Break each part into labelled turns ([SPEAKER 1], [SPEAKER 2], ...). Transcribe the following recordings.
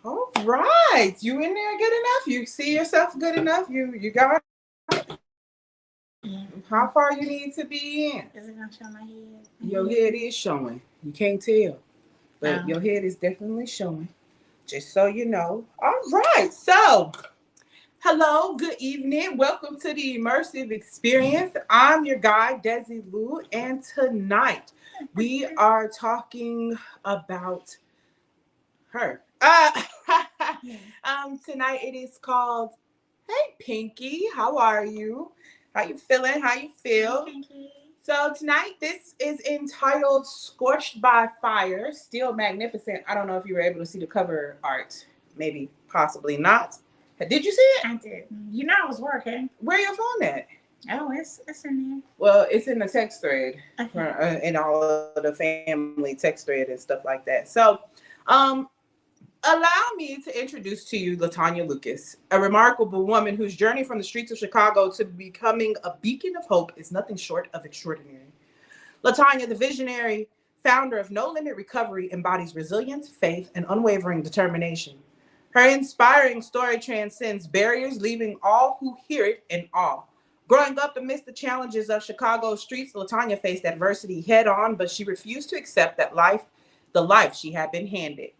[SPEAKER 1] All right. You in there good enough? You see yourself good enough? You got how far you need to be in?
[SPEAKER 2] Is it gonna show my head?
[SPEAKER 1] Your head is showing. You can't tell. But your head is definitely showing. Just so you know. All right. So hello, good evening. Welcome to the immersive experience. I'm your guide, Desi Lou, and tonight we are talking about her. Tonight it is called Hey Pinky, how are you? How you feeling? How you feel?
[SPEAKER 2] Hey, Pinky.
[SPEAKER 1] So tonight this is entitled Scorched by Fire, Still Magnificent. I don't know if you were able to see the cover art. Maybe, possibly not. Did you see it?
[SPEAKER 2] I did. You know I was working.
[SPEAKER 1] Where your phone at?
[SPEAKER 2] Oh, it's in there.
[SPEAKER 1] Well, it's in the text thread.
[SPEAKER 2] Okay.
[SPEAKER 1] In all of the family text thread and stuff like that. So, um, allow me to introduce to you LaTonya Lucas, a remarkable woman whose journey from the streets of Chicago to becoming a beacon of hope is nothing short of extraordinary. LaTonya, the visionary founder of No Limit Recovery, embodies resilience, faith, and unwavering determination. Her inspiring story transcends barriers, leaving all who hear it in awe. Growing up amidst the challenges of Chicago's streets, LaTonya faced adversity head on, but she refused to accept the life she had been handed.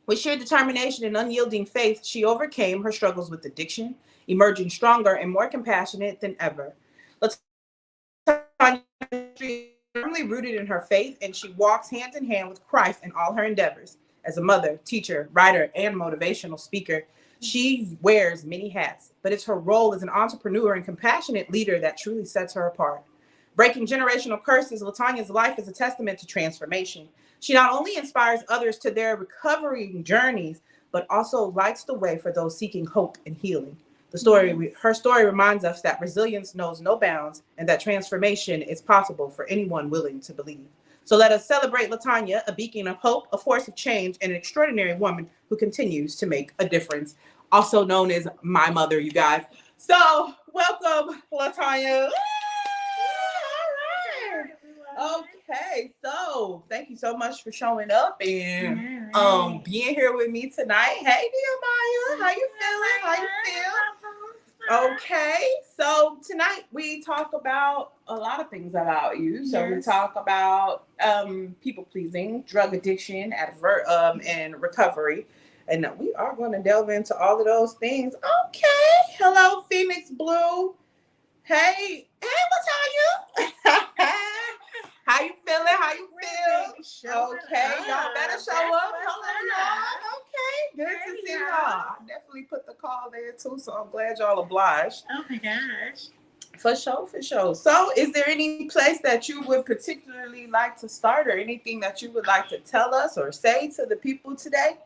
[SPEAKER 1] With sheer determination and unyielding faith, she overcame her struggles with addiction, emerging stronger and more compassionate than ever. LaTonya is firmly rooted in her faith, and she walks hand in hand with Christ in all her endeavors. As a mother, teacher, writer, and motivational speaker, she wears many hats, but it's her role as an entrepreneur and compassionate leader that truly sets her apart. Breaking generational curses, LaTonya's life is a testament to transformation. She not only inspires others to their recovery journeys, but also lights the way for those seeking hope and healing. Her story reminds us that resilience knows no bounds and that transformation is possible for anyone willing to believe. So let us celebrate LaTonya, a beacon of hope, a force of change, and an extraordinary woman who continues to make a difference. Also known as my mother, you guys. So welcome, LaTonya. Okay, so thank you so much for showing up and being here with me tonight. Hey, Nehemiah, how you feeling? How you feel? Okay, so tonight we talk about a lot of things about you. So we talk about people pleasing, drug addiction, and recovery. And we are going to delve into all of those things. Okay, hello, Phoenix Blue. Hey, LaTonya. How you feeling? How you feel? Okay, y'all better show up. Okay, good to see y'all. I definitely put the call there too, so I'm glad y'all obliged.
[SPEAKER 2] Oh my gosh.
[SPEAKER 1] For sure, for sure. So, is there any place that you would particularly like to start, or anything that you would like to tell us or say to the people today?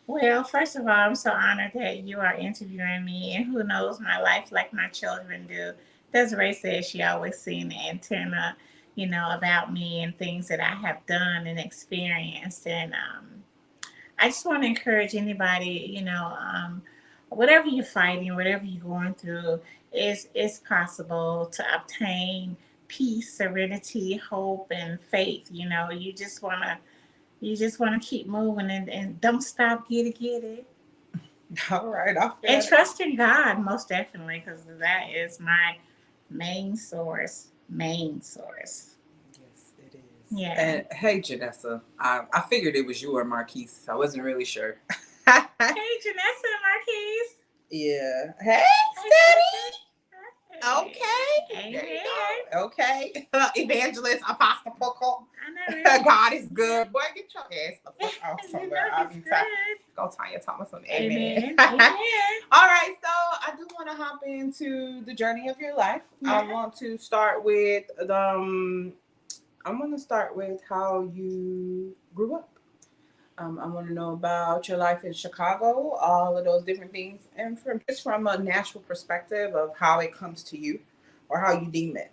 [SPEAKER 2] Well, first of all, I'm so honored that you are interviewing me, and who knows my life like my children do. Desiree says she always seen the antenna, about me and things that I have done and experienced. And I just want to encourage anybody, whatever you're fighting, whatever you're going through, is possible to obtain peace, serenity, hope, and faith. You just want to keep moving and don't stop. Get it.
[SPEAKER 1] All right.
[SPEAKER 2] And trust in God, most definitely, because that is my main source. Yes,
[SPEAKER 1] it is.
[SPEAKER 2] Yeah.
[SPEAKER 1] And hey, Janessa, I figured it was you or Marquise. I wasn't really sure.
[SPEAKER 2] Hey, Janessa and Marquise.
[SPEAKER 1] Yeah. Hey, Steady. Okay.
[SPEAKER 2] Amen.
[SPEAKER 1] Okay. Evangelist Apostle Poco.
[SPEAKER 2] I know.
[SPEAKER 1] God is good. Boy, get your ass the fuck out somewhere. I'll be tired. Go Tanya Thomas on Amen. All right, so I do want to hop into the journey of your life. Yeah. I want to start with how you grew up. I want to know about your life in Chicago, all of those different things, and from a natural perspective of how it comes to you or how you deem it.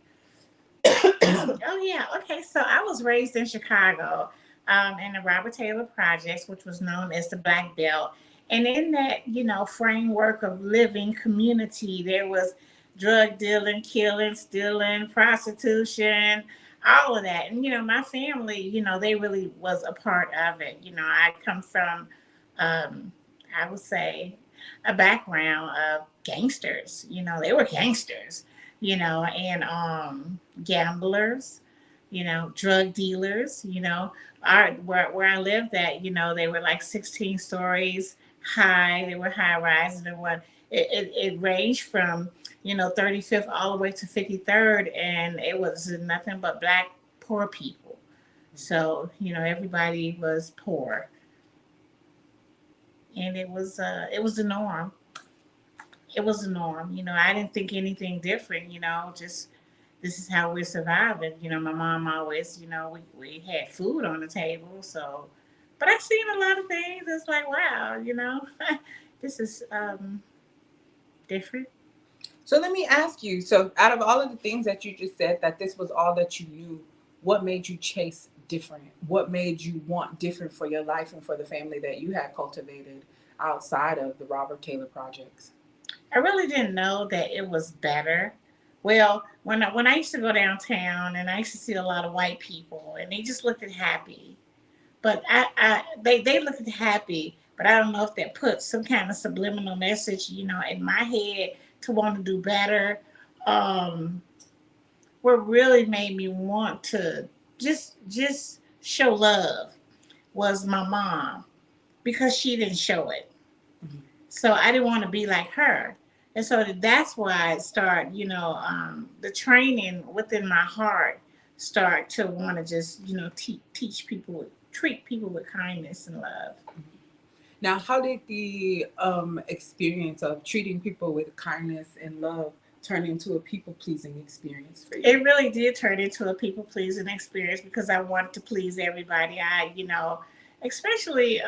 [SPEAKER 2] Oh, yeah. Okay, so I was raised in Chicago in the Robert Taylor Projects, which was known as the Black Belt. And in that, framework of living community, there was drug dealing, killing, stealing, prostitution, all of that. And, my family, they really was a part of it. I come from, um, I would say, a background of gangsters. They were gangsters, and gamblers, drug dealers, where I lived at, they were like 16 stories high. They were high rise, and it ranged from 35th all the way to 53rd, and it was nothing but black poor people. So everybody was poor, and it was the norm. It was the norm. I didn't think anything different. Just this is how we're surviving. My mom always, we had food on the table. So, but I've seen a lot of things. It's like, wow, this is different.
[SPEAKER 1] So let me ask you, so out of all of the things that you just said, that this was all that you knew, what made you chase different? What made you want different for your life and for the family that you had cultivated outside of the Robert Taylor projects?
[SPEAKER 2] I really didn't know that it was better. Well, when I used to go downtown and I used to see a lot of white people and they just looked happy, but they looked happy, but I don't know if that put some kind of subliminal message, in my head to want to do better. Um, what really made me want to just show love was my mom because she didn't show it.
[SPEAKER 1] Mhm.
[SPEAKER 2] So I didn't want to be like her. And so that's why I start, the training within my heart start to want to just, teach people, treat people with kindness and love.
[SPEAKER 1] Now, how did the experience of treating people with kindness and love turn into a people pleasing experience for you?
[SPEAKER 2] It really did turn into a people pleasing experience because I wanted to please everybody. Especially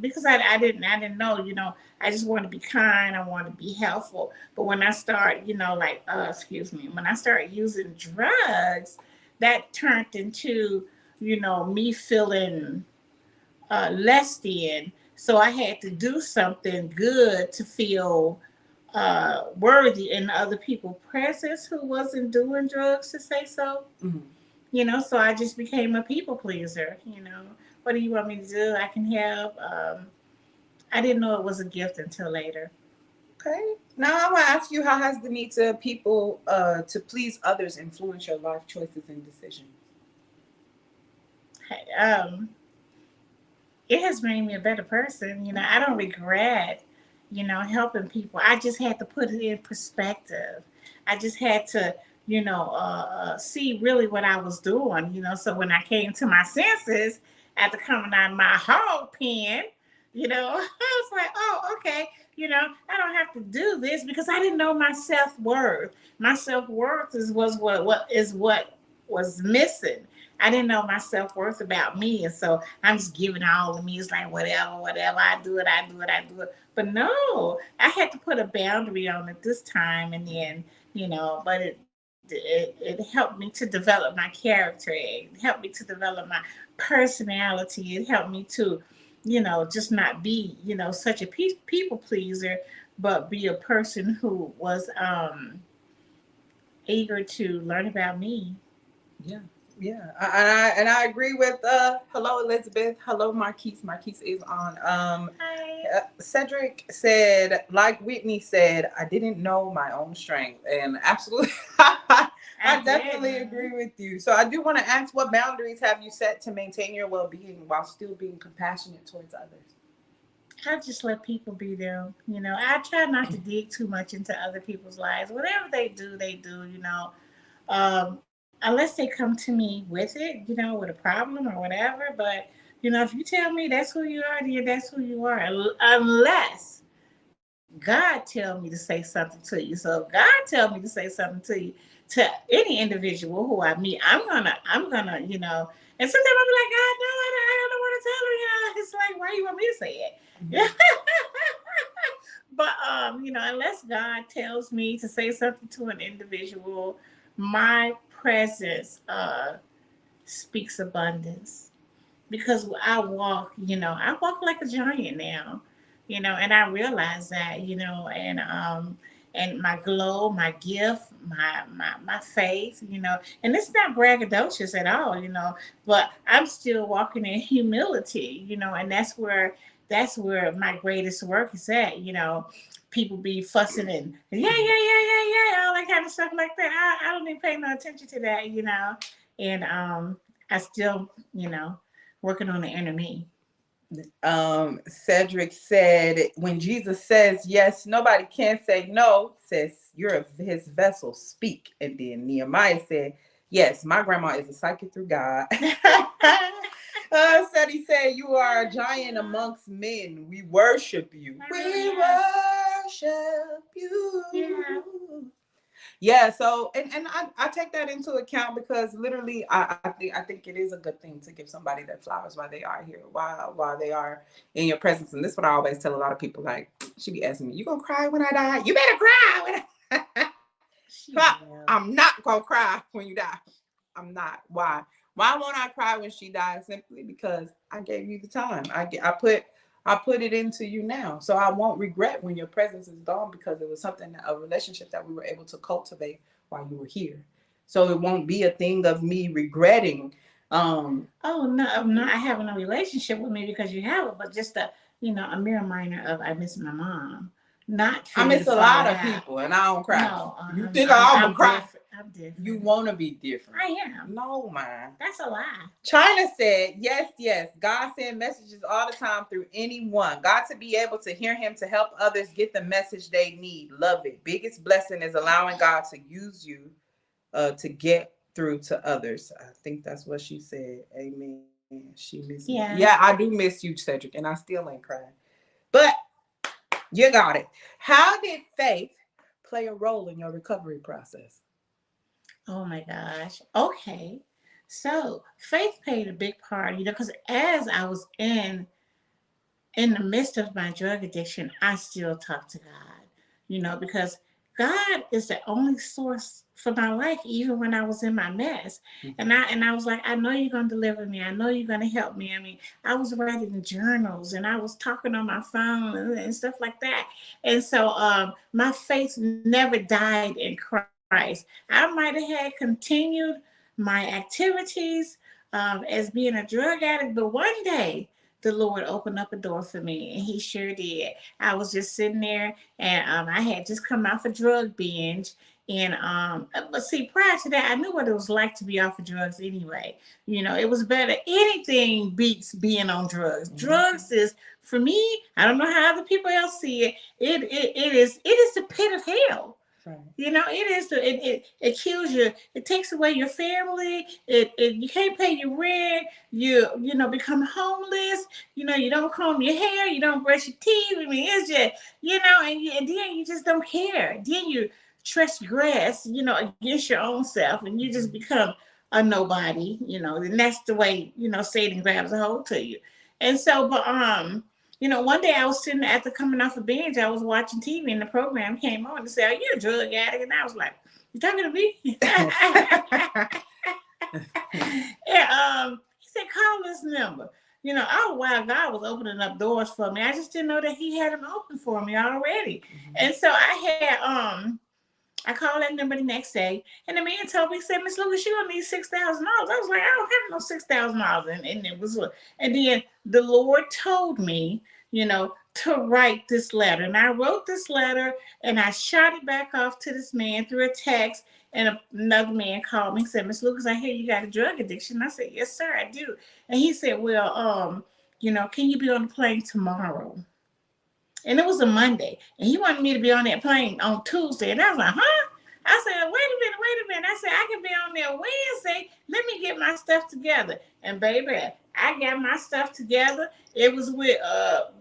[SPEAKER 2] because I didn't know, I just want to be kind. I want to be helpful. But when I start, excuse me, when I start using drugs, that turned into, me feeling less than. So I had to do something good to feel worthy in other people's presence who wasn't doing drugs to say so.
[SPEAKER 1] Mhm.
[SPEAKER 2] So I just became a people pleaser. What do you want me to do? I can help. I didn't know it was a gift until later.
[SPEAKER 1] Okay. Now I want to ask you, how has the need to people to please others influence your life choices and decisions?
[SPEAKER 2] Hey, it has made me a better person. I don't regret, helping people. I just had to put it in perspective. I just had to, see really what I was doing. So when I came to my senses after coming out of my hog pen, I was like, oh, okay. I don't have to do this because I didn't know my self worth. My self worth was what was missing. I didn't know my self worth about me, and so I'm just giving all of me. It's like whatever. I do it. I do it. I do it. But no, I had to put a boundary on it this time, and then but it helped me to develop my character. It helped me to develop my personality. It helped me to, just not be such a people pleaser, but be a person who was eager to learn about me.
[SPEAKER 1] Yeah. Yeah, and I agree with hello Elizabeth, hello Marquise. Marquise is on.
[SPEAKER 2] Hi.
[SPEAKER 1] Cedric said, like Whitney said, I didn't know my own strength, and absolutely, I definitely agree with you. So I do want to ask, what boundaries have you set to maintain your well-being while still being compassionate towards others?
[SPEAKER 2] I just let people be them. I try not to dig too much into other people's lives. Whatever they do, they do. Unless they come to me with it, with a problem or whatever. But if you tell me that's who you are, then that's who you are. Unless God tell me to say something to you. So if God tell me to say something to you, to any individual who I meet, I'm gonna. And sometimes I'll be like, God, no, I don't want to tell her. It's like, why you want me to say it?
[SPEAKER 1] Mhm.
[SPEAKER 2] But unless God tells me to say something to an individual, my presence speaks abundance because I walk like a giant now, and I realize that, and and my glow, my gift, my faith, and it's not braggadocious at all, but I'm still walking in humility, and that's where my greatest work is at, people be fussing and yeah, all that kind of stuff like that. I don't even pay no attention to that, and I still, working on the inner me.
[SPEAKER 1] Cedric said, when Jesus says yes, nobody can say no, says you're his vessel, speak. And then Nehemiah said, yes, my grandma is a psychic through God. Said he said, you are a giant amongst men. We worship you. We worship you. Yeah, so and I take that into account because literally I think it is a good thing to give somebody their flowers while they are here, while they are in your presence. And this is what I always tell a lot of people, like, she be asking me, you gonna cry when I die? You better cry when I I'm not gonna cry when you die. I'm not. Why won't I cry when she dies? Simply because I gave you the time. I put it into you now. So I won't regret when your presence is gone, because it was a relationship that we were able to cultivate while you were here. So it won't be a thing of me regretting.
[SPEAKER 2] Oh, no, I'm not having a relationship with me because you have it, but just a mere minor of I miss my mom. Not
[SPEAKER 1] I miss a lot of people and I don't cry. No, you think I'm gonna cry?
[SPEAKER 2] I'm different.
[SPEAKER 1] You want to be different.
[SPEAKER 2] I am.
[SPEAKER 1] No, man.
[SPEAKER 2] That's a lie.
[SPEAKER 1] China said, yes. God send messages all the time through anyone. God to be able to hear him to help others get the message they need. Love it. Biggest blessing is allowing God to use you to get through to others. I think that's what she said. Amen. She missed me. Yeah, I do miss you, Cedric, and I still ain't crying. But you got it. How did faith play a role in your recovery process?
[SPEAKER 2] Oh my gosh. Okay. So faith played a big part, because as I was in the midst of my drug addiction, I still talk to God, because God is the only source for my life, even when I was in my mess. Mm-hmm. And I was like, I know you're gonna deliver me. I know you're gonna help me. I mean, I was writing journals and I was talking on my phone and stuff like that. And so my faith never died in Christ. I might have had continued my activities as being a drug addict, but one day the Lord opened up a door for me, and he sure did. I was just sitting there, and I had just come off a drug binge. And but see, prior to that, I knew what it was like to be off of drugs anyway. It was better. Anything beats being on drugs. Mm-hmm. Drugs is, for me, I don't know how other people else see it. It is the pit of hell. Right. It is it kills you. It takes away your family. You can't pay your rent. You become homeless. You don't comb your hair. You don't brush your teeth. I mean, it's just and then you just don't care. Then you transgress against your own self, and you just become a nobody. And that's the way Satan grabs a hold to you. And so, but one day I was sitting after coming off a binge, I was watching TV and the program came on and said, "Are you a drug addict?" And I was like, "You talking to me?" Yeah, he said, "Call this number." All the while God was opening up doors for me. I just didn't know that he had them open for me already. Mm-hmm. And so I called that number the next day, and the man told me, said, "Miss Lucas, you gonna need $6,000." I was like, "I don't have no $6,000." And it was, and then the Lord told me, to write this letter. And I wrote this letter and I shot it back off to this man through a text. And another man called me and said, "Miss Lucas, I hear you got a drug addiction." I said, "Yes, sir, I do." And he said, "Well, can you be on the plane tomorrow?" And it was a Monday. And he wanted me to be on that plane on Tuesday. And I was like, "Huh?" I said, wait a minute. I said, "I can be on there Wednesday. Let me get my stuff together." And baby, I got my stuff together. It was with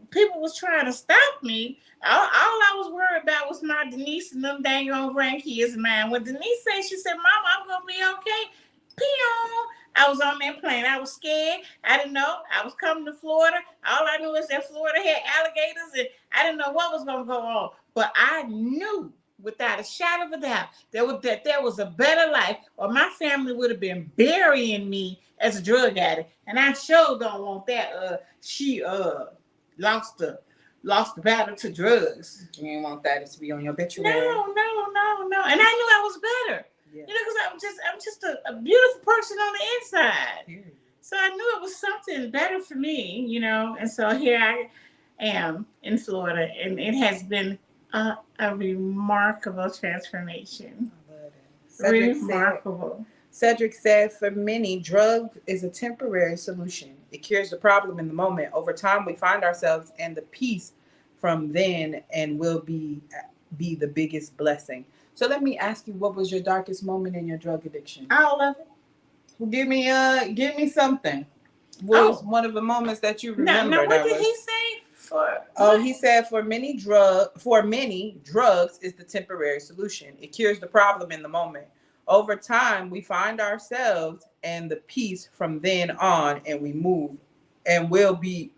[SPEAKER 2] people was trying to stop me. All I was worried about was my Denise and them dang old grandkids of mine. When Denise said, she said, "Mama, I'm gonna be okay." Pew! I was on that plane. I was scared. I didn't know. I was coming to Florida. All I knew is that Florida had alligators, and I didn't know what was gonna go on. But I knew without a shadow of a doubt that there was a better life, or my family would have been burying me as a drug addict. And I sure don't want that. She lost lost the battle to drugs.
[SPEAKER 1] You didn't want that to be on your obituary.
[SPEAKER 2] No. And I knew I was better. Yeah. You know, because I'm just a beautiful person on the inside. Yeah. So I knew it was something better for me, you know. And so here I am in Florida, and it has been a remarkable transformation. I love it. Remarkable.
[SPEAKER 1] Cedric said, for many, drug is a temporary solution. It cures the problem in the moment. Over time, we find ourselves, and the peace from then and will be the biggest blessing. So let me ask you, what was your darkest moment in your drug addiction?
[SPEAKER 2] All of it.
[SPEAKER 1] Give me something. What was one of the moments that you remember?
[SPEAKER 2] Now what did he say?
[SPEAKER 1] He said for many, drugs is the temporary solution. It cures the problem in the moment. Over time, we find ourselves, and the peace from then on, and we move, and will be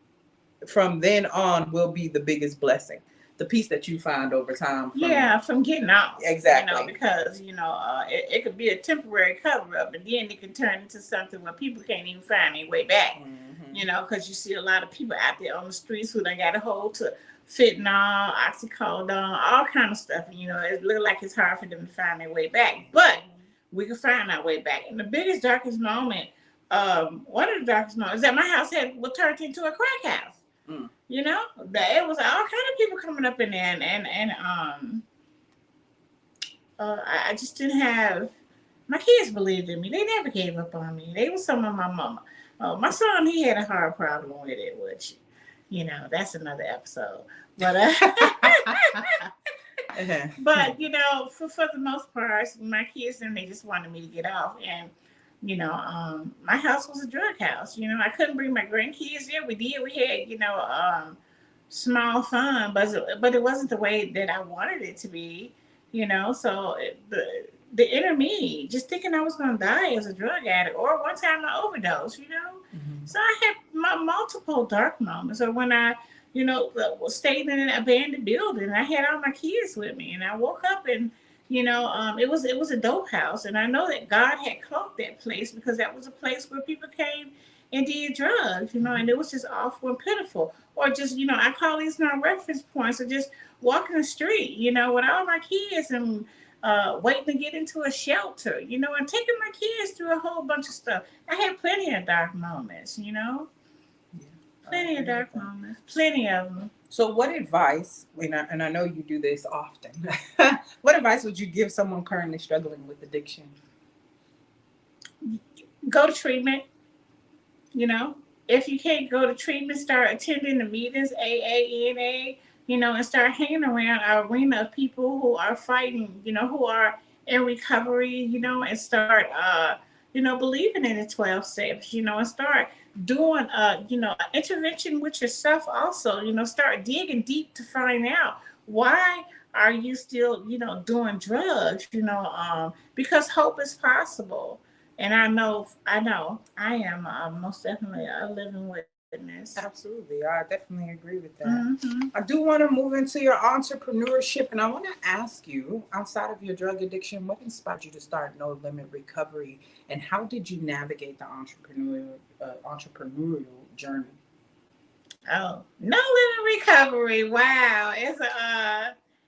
[SPEAKER 1] from then on will be the biggest blessing. The peace that you find over time.
[SPEAKER 2] From getting off.
[SPEAKER 1] Exactly.
[SPEAKER 2] You know, because, you know, it could be a temporary cover-up, but then it can turn into something where people can't even find their way back. Mm-hmm. You know, because you see a lot of people out there on the streets who done got a hold to fentanyl, oxycodone, all kind of stuff. You know, it looks like it's hard for them to find their way back. But we can find our way back. And the biggest, darkest moment, one of the darkest moments, is that my house was turned into a crack house. Mm. You know, it was all kind of people coming up in there, and I just didn't have. My kids believed in me. They never gave up on me. They were some of my mama. My son, he had a hard problem with it, which, you know, that's another episode. But but you know, for the most part, my kids and they just wanted me to get off. And you know, my house was a drug house. You know, I couldn't bring my grandkids there. We did. We had, you know, small fun, but it wasn't the way that I wanted it to be. You know, so the inner me, just thinking I was going to die as a drug addict, or one time I overdosed. You know, so I had my multiple dark moments. Or when I, you know, stayed in an abandoned building, I had all my kids with me, and I woke up and, you know, it was a dope house, and I know that God had cloaked that place because that was a place where people came and did drugs, you know, and it was just awful and pitiful. Or just, you know, I call these my reference points, or just walking the street, you know, with all my kids and waiting to get into a shelter, you know, and taking my kids through a whole bunch of stuff. I had plenty of dark moments, you know, plenty of dark moments, plenty of them.
[SPEAKER 1] So what advice, and I know you do this often, what advice would you give someone currently struggling with addiction?
[SPEAKER 2] Go to treatment. You know, if you can't go to treatment, start attending the meetings, AA, NA, you know, and start hanging around our arena of people who are fighting, you know, who are in recovery, you know, and start, you know, believing in the 12 steps, you know, and start doing, you know, intervention with yourself also, you know, start digging deep to find out why are you still, you know, doing drugs, you know, because hope is possible. And I know I am most definitely a living witness.
[SPEAKER 1] Absolutely. I definitely agree with that. Mm-hmm. I do want to move into your entrepreneurship, and I want to ask you, outside of your drug addiction, what inspired you to start No Limit Recovery, and how did you navigate the entrepreneurial journey?
[SPEAKER 2] Oh, No Limit Recovery. Wow.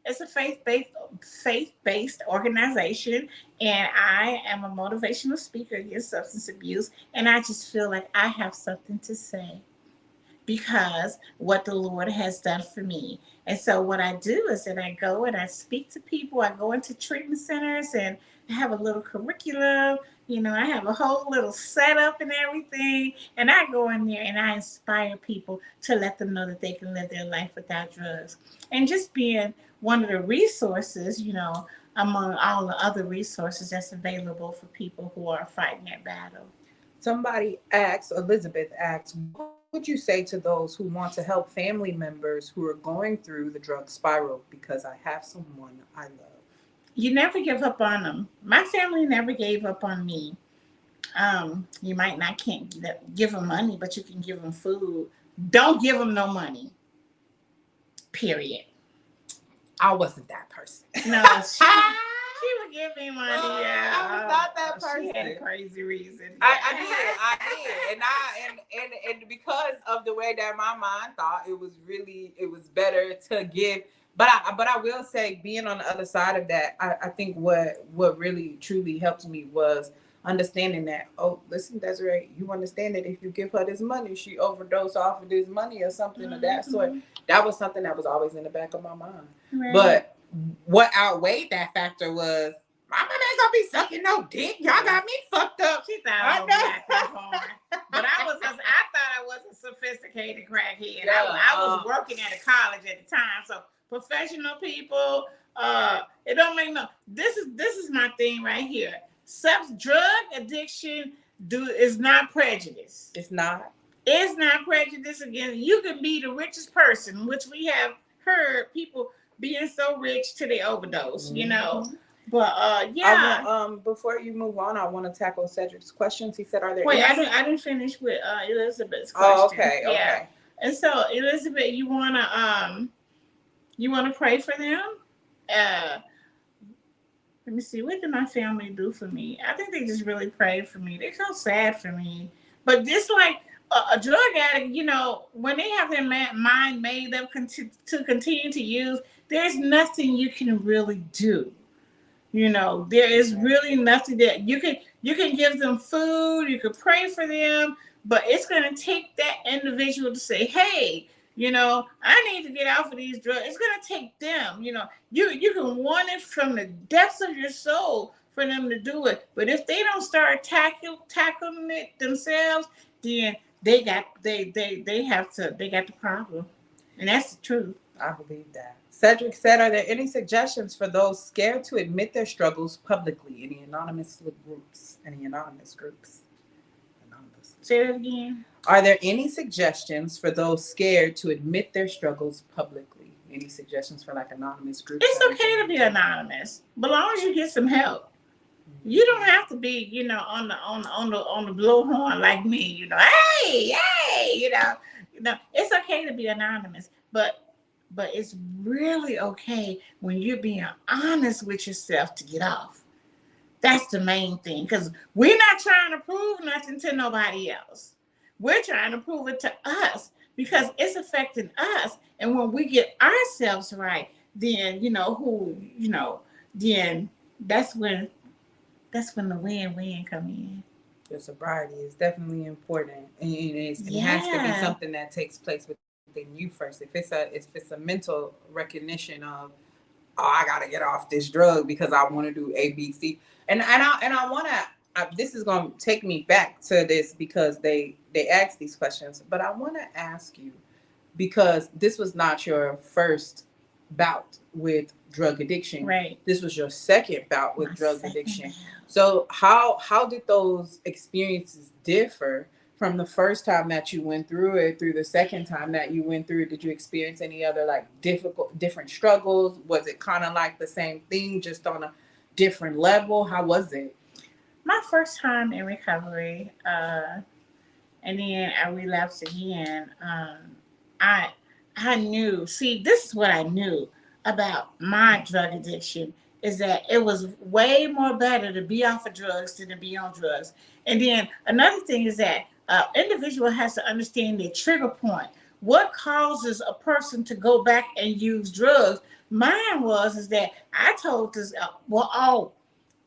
[SPEAKER 2] It's a faith-based organization, and I am a motivational speaker against substance abuse, and I just feel like I have something to say because what the Lord has done for me. And so what I do is that I go and I speak to people. I go into treatment centers and I have a little curriculum. You know, I have a whole little setup and everything. And I go in there and I inspire people to let them know that they can live their life without drugs. And just being one of the resources, you know, among all the other resources that's available for people who are fighting that battle.
[SPEAKER 1] Elizabeth asks, what would you say to those who want to help family members who are going through the drug spiral because I have someone I love?
[SPEAKER 2] You never give up on them. My family never gave up on me. You can't give them money, but you can give them food. Don't give them no money. Period.
[SPEAKER 1] I wasn't that person.
[SPEAKER 2] No, She would give me money. Yeah,
[SPEAKER 1] I was not that person.
[SPEAKER 2] She had a crazy reason.
[SPEAKER 1] I did, and because of the way that my mind thought, it was better to give. But I will say, being on the other side of that, I think what really truly helped me was understanding that, oh, listen, Desiree, you understand that if you give her this money, she overdosed off of this money or something of that sort. That was something that was always in the back of my mind. Right. But what outweighed that factor was, my mama ain't gonna be sucking no dick. Y'all got me fucked up.
[SPEAKER 2] She thought I was but I thought I was a sophisticated crackhead. Yeah, I was working at a college at the time, so professional people, it don't make no. This is my thing right here. Drug addiction is not prejudice.
[SPEAKER 1] It's not.
[SPEAKER 2] It's not prejudice. Again, you can be the richest person, which we have heard people being so rich till they overdose. You know. But yeah.
[SPEAKER 1] Before you move on, I want to tackle Cedric's questions. He said, "Are there?"
[SPEAKER 2] Wait, I didn't finish with Elizabeth's question.
[SPEAKER 1] Oh, okay, yeah. Okay.
[SPEAKER 2] And so, Elizabeth, you wanna pray for them? Let me see. What did my family do for me? I think they just really prayed for me. They felt sad for me, but just like a drug addict, you know, when they have their mind made up to continue to use, there's nothing you can really do. You know, there is really nothing that you can give them food, you can pray for them, but it's going to take that individual to say, hey, you know, I need to get off of these drugs. It's going to take them, you know, you can want it from the depths of your soul for them to do it. But if they don't start tackling it themselves, then they got the problem. And that's the truth.
[SPEAKER 1] I believe that. Cedric said, are there any suggestions for those scared to admit their struggles publicly? Any anonymous groups? Anonymous.
[SPEAKER 2] Say that again.
[SPEAKER 1] Are there any suggestions for those scared to admit their struggles publicly? Any suggestions for like anonymous groups?
[SPEAKER 2] It's okay to be anonymous, but as long as you get some help. You don't have to be, you know, on the blowhorn like me, you know. Hey, you know, it's okay to be anonymous, but it's really okay when you're being honest with yourself to get off. That's the main thing, because we're not trying to prove nothing to nobody else. We're trying to prove it to us because it's affecting us. And when we get ourselves right, then then that's when the win-win come in.
[SPEAKER 1] The sobriety is definitely important, and it has to be something that takes place within you first. If it's a mental recognition of, oh, I gotta get off this drug because I want to do A, B, C, and I want to. This is going to take me back to this because they asked these questions, but I want to ask you, because this was not your first bout with drug addiction.
[SPEAKER 2] Right.
[SPEAKER 1] This was your second bout with drug addiction. So how did those experiences differ from the first time that you went through it through the second time that you went through it? Did you experience any other like different struggles? Was it kind of like the same thing, just on a different level? How was it?
[SPEAKER 2] My first time in recovery, and then I relapsed again. I knew. See, this is what I knew about my drug addiction, is that it was way more better to be off of drugs than to be on drugs. And then another thing is that individual has to understand their trigger point. What causes a person to go back and use drugs? Mine is that I told this,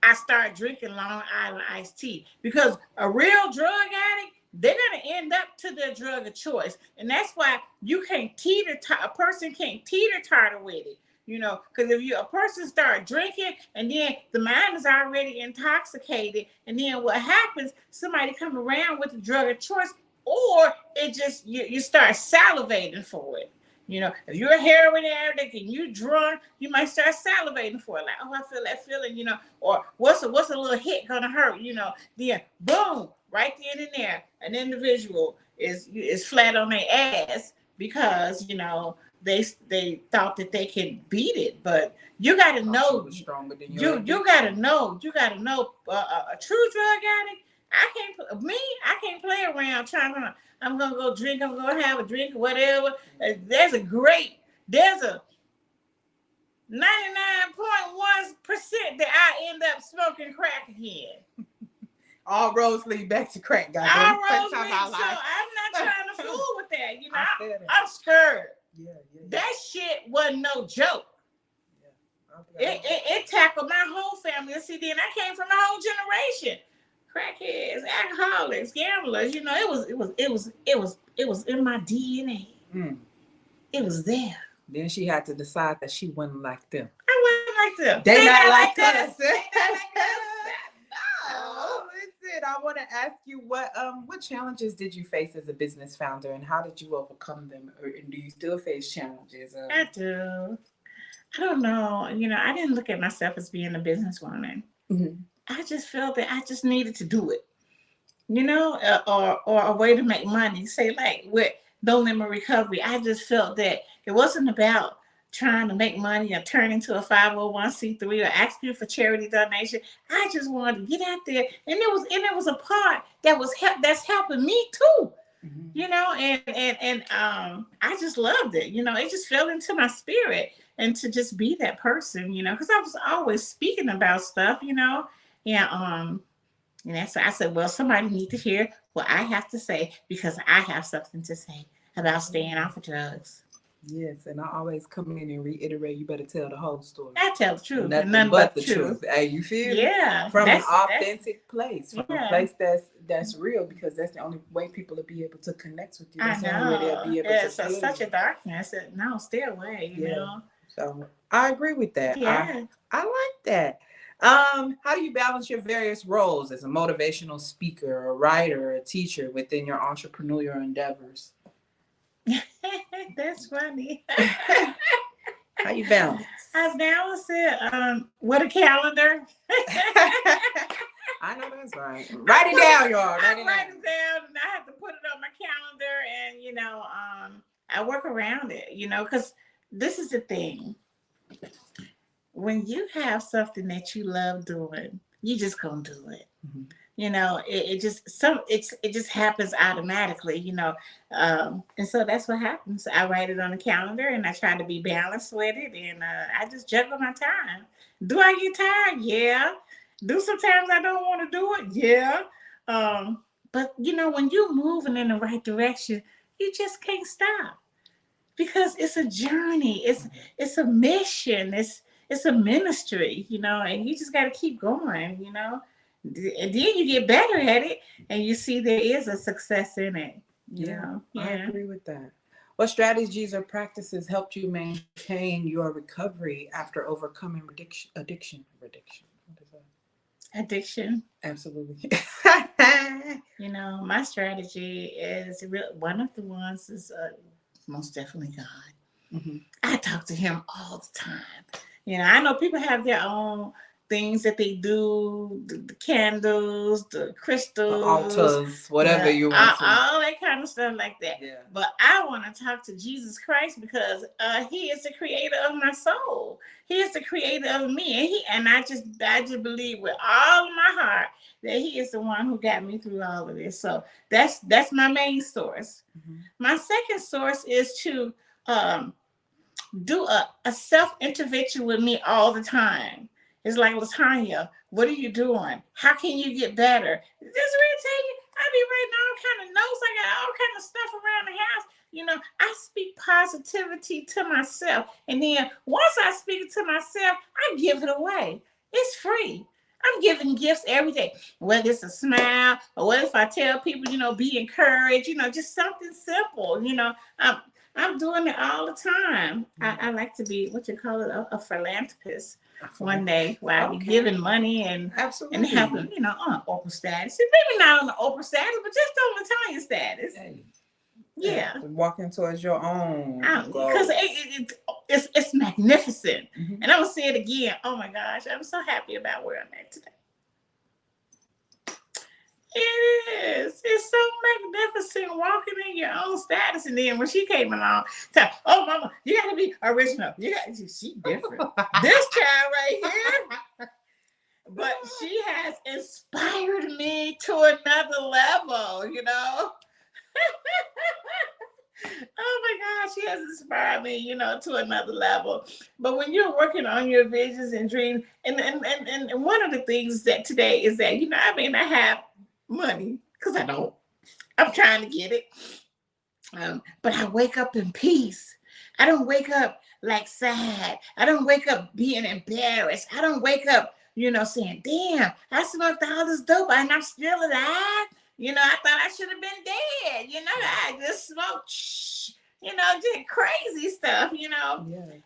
[SPEAKER 2] I started drinking Long Island iced tea, because a real drug addict, they're going to end up to their drug of choice. And that's why you can't a person can't teeter-totter with it. You know, because if a person start drinking and then the mind is already intoxicated, and then what happens, somebody come around with the drug of choice, or it just, you start salivating for it. You know, if you're a heroin addict and you're drunk, you might start salivating for it. Like, oh, I feel that feeling, you know, or what's a little hit gonna hurt, you know? Then boom, right then and there, an individual is flat on their ass because, you know, they thought that they could beat it. But you got to know, you got to know, a true drug addict. I can't play around I'm gonna go drink, I'm gonna have a drink or whatever. There's a 99.1% that I end up smoking crack again.
[SPEAKER 1] All roads lead back to crack,
[SPEAKER 2] All
[SPEAKER 1] goddamn.
[SPEAKER 2] roads lead, so I'm not trying to fool with that. You know, I'm scared.
[SPEAKER 1] Yeah.
[SPEAKER 2] That shit wasn't no joke. It tackled my whole family. See, then I came from a whole generation. Crackheads, alcoholics, gamblers. You know, it was in my DNA. It was there.
[SPEAKER 1] Then she had to decide that she wasn't like them.
[SPEAKER 2] I wasn't like them.
[SPEAKER 1] They not like us.
[SPEAKER 2] No.
[SPEAKER 1] Listen, I want to ask you what challenges did you face as a business founder, and how did you overcome them? Or do you still face challenges?
[SPEAKER 2] I do. I don't know. You know, I didn't look at myself as being a businesswoman. I just felt that I just needed to do it. You know, or a way to make money. Say like with No Limit Recovery, I just felt that it wasn't about trying to make money or turn into a 501c3 or ask you for charity donation. I just wanted to get out there, and it was a part that's helping me too. You know, and I just loved it. You know, it just fell into my spirit, and to just be that person. You know, because I was always speaking about stuff. You know, and so I said, well, somebody needs to hear what I have to say, because I have something to say about staying off of drugs.
[SPEAKER 1] Yes, and I always come in and reiterate, you better tell the whole story.
[SPEAKER 2] I tell the truth.
[SPEAKER 1] Nothing but the truth. Hey, you feel?
[SPEAKER 2] Yeah.
[SPEAKER 1] From an authentic place, from a place that's real, because that's the only way people will be able to connect with you. That's the only way they'll be able to feel
[SPEAKER 2] such a darkness. No, stay away, you know.
[SPEAKER 1] So I agree with that.
[SPEAKER 2] Yeah.
[SPEAKER 1] I like that. How do you balance your various roles as a motivational speaker, a writer, a teacher within your entrepreneurial endeavors?
[SPEAKER 2] That's funny.
[SPEAKER 1] How you balance?
[SPEAKER 2] I balance it with a calendar.
[SPEAKER 1] I know that's right. Write it down, y'all.
[SPEAKER 2] Write it down, and I have to put it on my calendar, and you know, I work around it. You know, because this is the thing. When you have something that you love doing, you just gonna do it. You know, it just happens automatically, you know. And so that's what happens. I write it on the calendar, and I try to be balanced with it, and I just juggle my time. Do I get tired? Yeah. Do sometimes I don't want to do it? Yeah. But you know, when you're moving in the right direction, you just can't stop, because it's a journey. It's a mission. It's a ministry, you know, and you just got to keep going, you know. And then you get better at it, and you see there is a success in it. You know?
[SPEAKER 1] I agree with that. What strategies or practices helped you maintain your recovery after overcoming addiction? What is that?
[SPEAKER 2] Addiction.
[SPEAKER 1] Absolutely.
[SPEAKER 2] You know, my strategy is one of the ones is most definitely God. I talk to Him all the time. You know, I know people have their own things that they do, the candles, the crystals,
[SPEAKER 1] the altars, whatever you want to.
[SPEAKER 2] All that kind of stuff like that.
[SPEAKER 1] Yeah.
[SPEAKER 2] But I want to talk to Jesus Christ, because He is the creator of my soul. He is the creator of me. And I just believe with all of my heart that He is the one who got me through all of this. So that's my main source. My second source is to do a self-intervention with me all the time. It's like, LaTonya, what are you doing? How can you get better? This is what I tell you. I be writing all kind of notes. I got all kind of stuff around the house. You know, I speak positivity to myself. And then once I speak it to myself, I give it away. It's free. I'm giving gifts every day, whether it's a smile, or what if I tell people, you know, be encouraged, you know, just something simple. You know, I'm doing it all the time. I like to be, what you call it, a philanthropist one day, while you're giving money and helping, you know, on Oprah status. And maybe not on the Oprah status, but just on LaTonya status. Yeah.
[SPEAKER 1] Walking towards your own.
[SPEAKER 2] Because it's magnificent. And I'm going to say it again. Oh my gosh, I'm so happy about where I'm at today. It is. It's so magnificent walking in your own status. And then when she came along, oh, mama, you got to be original. She different. This child right here. But she has inspired me to another level, you know. Oh my gosh. she has inspired me, to another level. But when you're working on your visions and dreams, and one of the things that today is that, I may not have money, because I don't. I'm trying to get it. But I wake up in peace. I don't wake up like sad. I don't wake up being embarrassed. I don't wake up, saying, damn, I smoked all this dope and I'm still alive. I thought I should have been dead. I just smoked, did crazy stuff,
[SPEAKER 1] Yeah.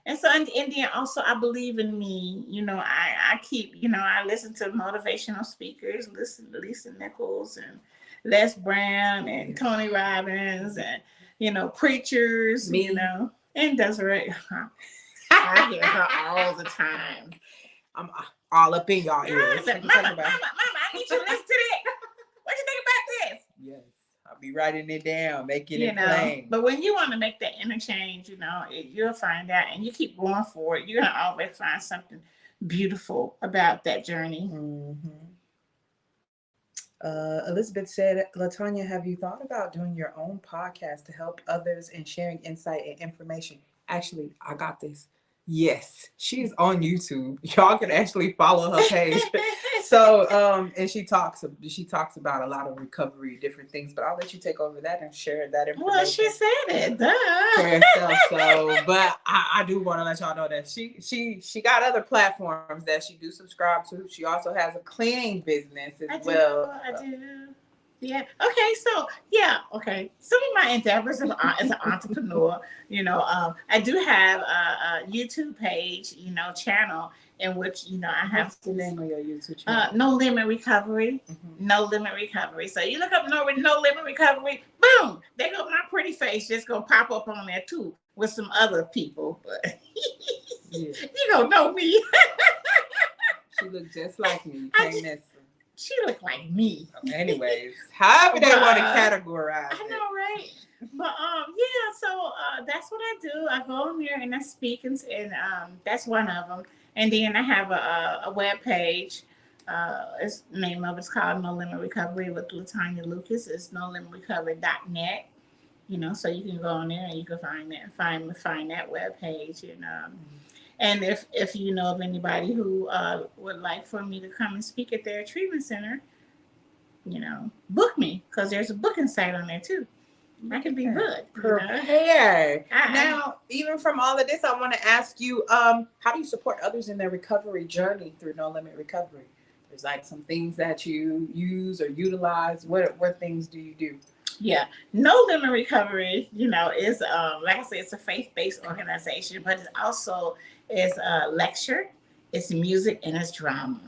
[SPEAKER 2] And so, and then also I believe in me. I keep, I listen to motivational speakers, listen to Lisa Nichols and Les Brown and Tony Robbins and, preachers,
[SPEAKER 1] Me.
[SPEAKER 2] and Desiree. I hear her all the time.
[SPEAKER 1] I'm all up in y'all ears.
[SPEAKER 2] Mama, I need you to listen to that. What you think about this?
[SPEAKER 1] Yes. I'll be writing it down, making it plain.
[SPEAKER 2] But when you want to make that interchange, you'll find out, and you keep going for it. You're going to always find something beautiful about that journey.
[SPEAKER 1] Mm-hmm. Elizabeth said, LaTonya, have you thought about doing your own podcast to help others in sharing insight and information? Actually, I got this. Yes, she's on YouTube. Y'all can actually follow her page. So, and she talks about a lot of recovery, different things. But I'll let you take over that and share that information.
[SPEAKER 2] Well, she said it, duh.
[SPEAKER 1] For herself. So, but I do want to let y'all know that she got other platforms that she do subscribe to. She also has a cleaning business as well.
[SPEAKER 2] I do. Yeah. Okay. So Okay. Some of my endeavors as an entrepreneur, I do have a YouTube page, channel in which I have.
[SPEAKER 1] What's the name of your YouTube channel?
[SPEAKER 2] No Limit Recovery. Mm-hmm. No Limit Recovery. So you look up No Limit Recovery, boom, there goes my pretty face just gonna pop up on there too with some other people, but you don't know me.
[SPEAKER 1] She looked just like me.
[SPEAKER 2] She looked like me.
[SPEAKER 1] Anyways, however they want to categorize
[SPEAKER 2] I know, right? But so that's what I do. I go on there and I speak, and that's one of them. And then I have a web page. The name of it's called No Limit Recovery with LaTonya Lucas. It's nolimitrecovery.net. So you can go on there and you can find that web page. And if you know of anybody who would like for me to come and speak at their treatment center, book me, because there's a booking site on there too. I can be booked.
[SPEAKER 1] Prepare. Now, even from all of this, I want to ask you, how do you support others in their recovery journey through No Limit Recovery? There's like some things that you use or utilize. What things do you do?
[SPEAKER 2] Yeah, No Limit Recovery, is like I said, it's a faith-based organization, but it also is a lecture, it's music, and it's drama.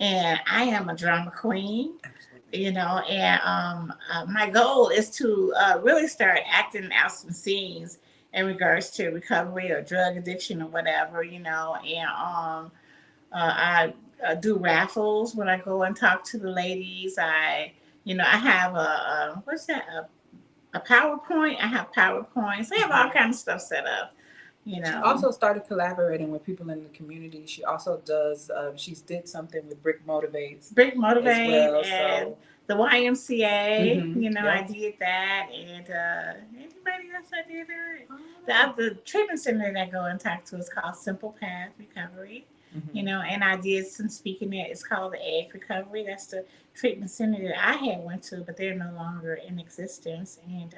[SPEAKER 2] And I am a drama queen. And my goal is to really start acting out some scenes in regards to recovery or drug addiction or whatever, and I do raffles when I go and talk to the ladies. I have a PowerPoint. I have PowerPoints. I have all kinds of stuff set up. She
[SPEAKER 1] also started collaborating with people in the community. She also does. She did something with Brick Motivates.
[SPEAKER 2] And the YMCA.
[SPEAKER 1] Mm-hmm.
[SPEAKER 2] I did that, and anybody else I did it. The treatment center that I go and talk to is called Simple Path Recovery. Mm-hmm. And I did some speaking there. It's called the Egg Recovery. That's the treatment center that I had went to, but they're no longer in existence. And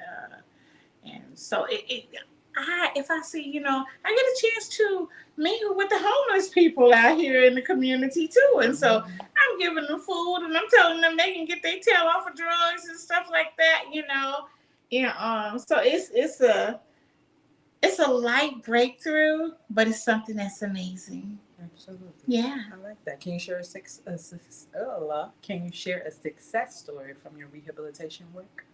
[SPEAKER 2] so if I see, I get a chance to mingle with the homeless people out here in the community too. And so I'm giving them food and I'm telling them they can get their tail off of drugs and stuff like that, And so it's a light breakthrough, but it's something that's amazing.
[SPEAKER 1] Absolutely.
[SPEAKER 2] Yeah.
[SPEAKER 1] I like that. Can you share a success story from your rehabilitation work?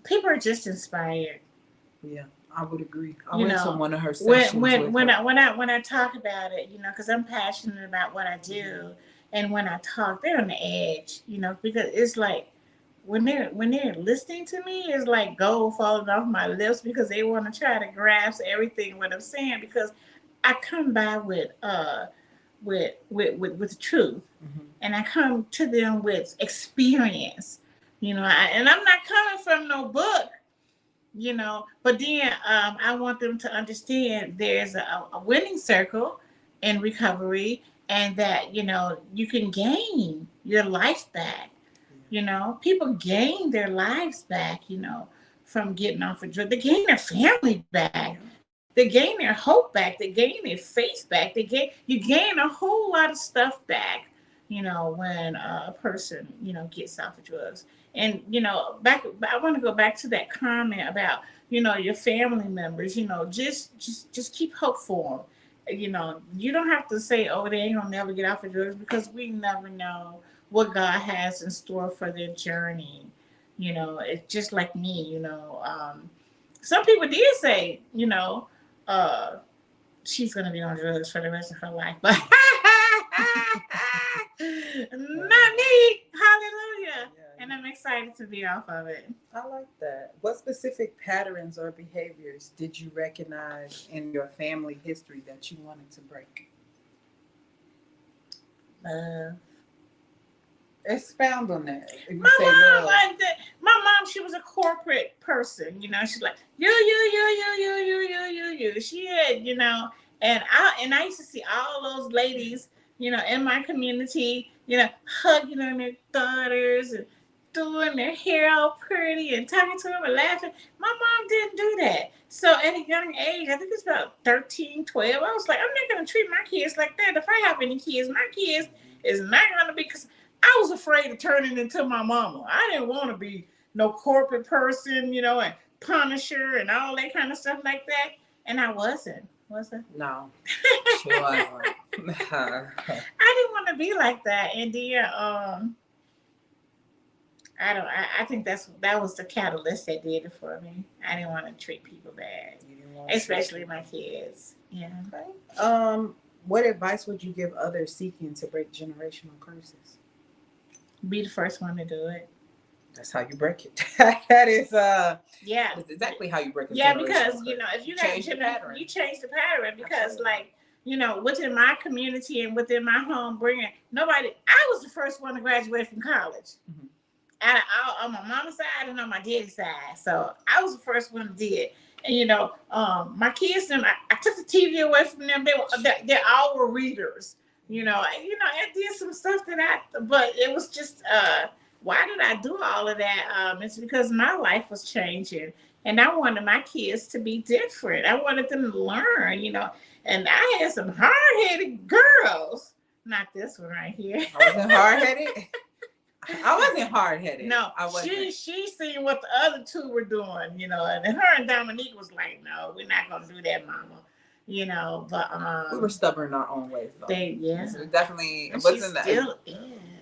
[SPEAKER 2] People are just inspired.
[SPEAKER 1] Yeah, I would agree. I went to one of her
[SPEAKER 2] sessions. When I talk about it, because I'm passionate about what I do, and when I talk, they're on the edge, because it's like when they're listening to me, it's like gold falling off my lips, because they want to try to grasp everything what I'm saying, because I come by with truth, mm-hmm. and I come to them with experience. And I'm not coming from no book. you know. But then I want them to understand there's a winning circle in recovery, and that, you know, you can gain your life back. You know, people gain their lives back, you know, from getting off of drugs. They gain their family back. They gain their hope back. They gain their faith back. You gain a whole lot of stuff back, you know, when a person, you know, gets off of drugs. And, you know, I want to go back to that comment about, you know, your family members. You know, just keep hope for them. You know, you don't have to say, oh, they ain't gonna never get off of drugs, because we never know what God has in store for their journey. You know, it's just like me, you know. Some people did say, you know, uh, she's going to be on drugs for the rest of her life. But not me. Hallelujah. And I'm excited to be off of it.
[SPEAKER 1] I like that. What specific patterns or behaviors did you recognize in your family history that you wanted to break? Expound on that.
[SPEAKER 2] My mom, she was a corporate person. You know, she's like, you. She had, you know, and I used to see all those ladies, you know, in my community, you know, hugging on their daughters and doing their hair all pretty and talking to them and laughing. My mom didn't do that. So at a young age, I think it's about 13, 12, I was like, I'm not going to treat my kids like that. If I have any kids, my kids is not going to be, because I was afraid of turning into my mama. I didn't want to be no corporate person, you know, and punisher and all that kind of stuff like that. And I wasn't. Was I?
[SPEAKER 1] No.
[SPEAKER 2] I didn't want to be like that. And then I think that was the catalyst that did it for me. I didn't want to treat people bad, especially my kids. Yeah.
[SPEAKER 1] Okay. What advice would you give others seeking to break generational curses?
[SPEAKER 2] Be the first one to do it.
[SPEAKER 1] That's how you break it. That is
[SPEAKER 2] yeah.
[SPEAKER 1] That's exactly how you break it.
[SPEAKER 2] Yeah, because you know, if you change the pattern, you change the pattern. Because absolutely. Like, you know, within my community and within my home, I was the first one to graduate from college. Mm-hmm. On my mama's side and on my daddy's side. So I was the first one to do it. And, you know, my kids, I took the TV away from them. They all were readers. You know, I did some stuff but it was just, why did I do all of that? It's because my life was changing. And I wanted my kids to be different. I wanted them to learn, you know. And I had some hard-headed girls. Not this one right here.
[SPEAKER 1] I wasn't hard-headed? I wasn't hard-headed.
[SPEAKER 2] No,
[SPEAKER 1] I wasn't.
[SPEAKER 2] She seen what the other two were doing, you know, and her and Dominique was like, no, we're not gonna do that, mama. You know, but
[SPEAKER 1] we were stubborn in our own ways, though.
[SPEAKER 2] So
[SPEAKER 1] definitely
[SPEAKER 2] wasn't that.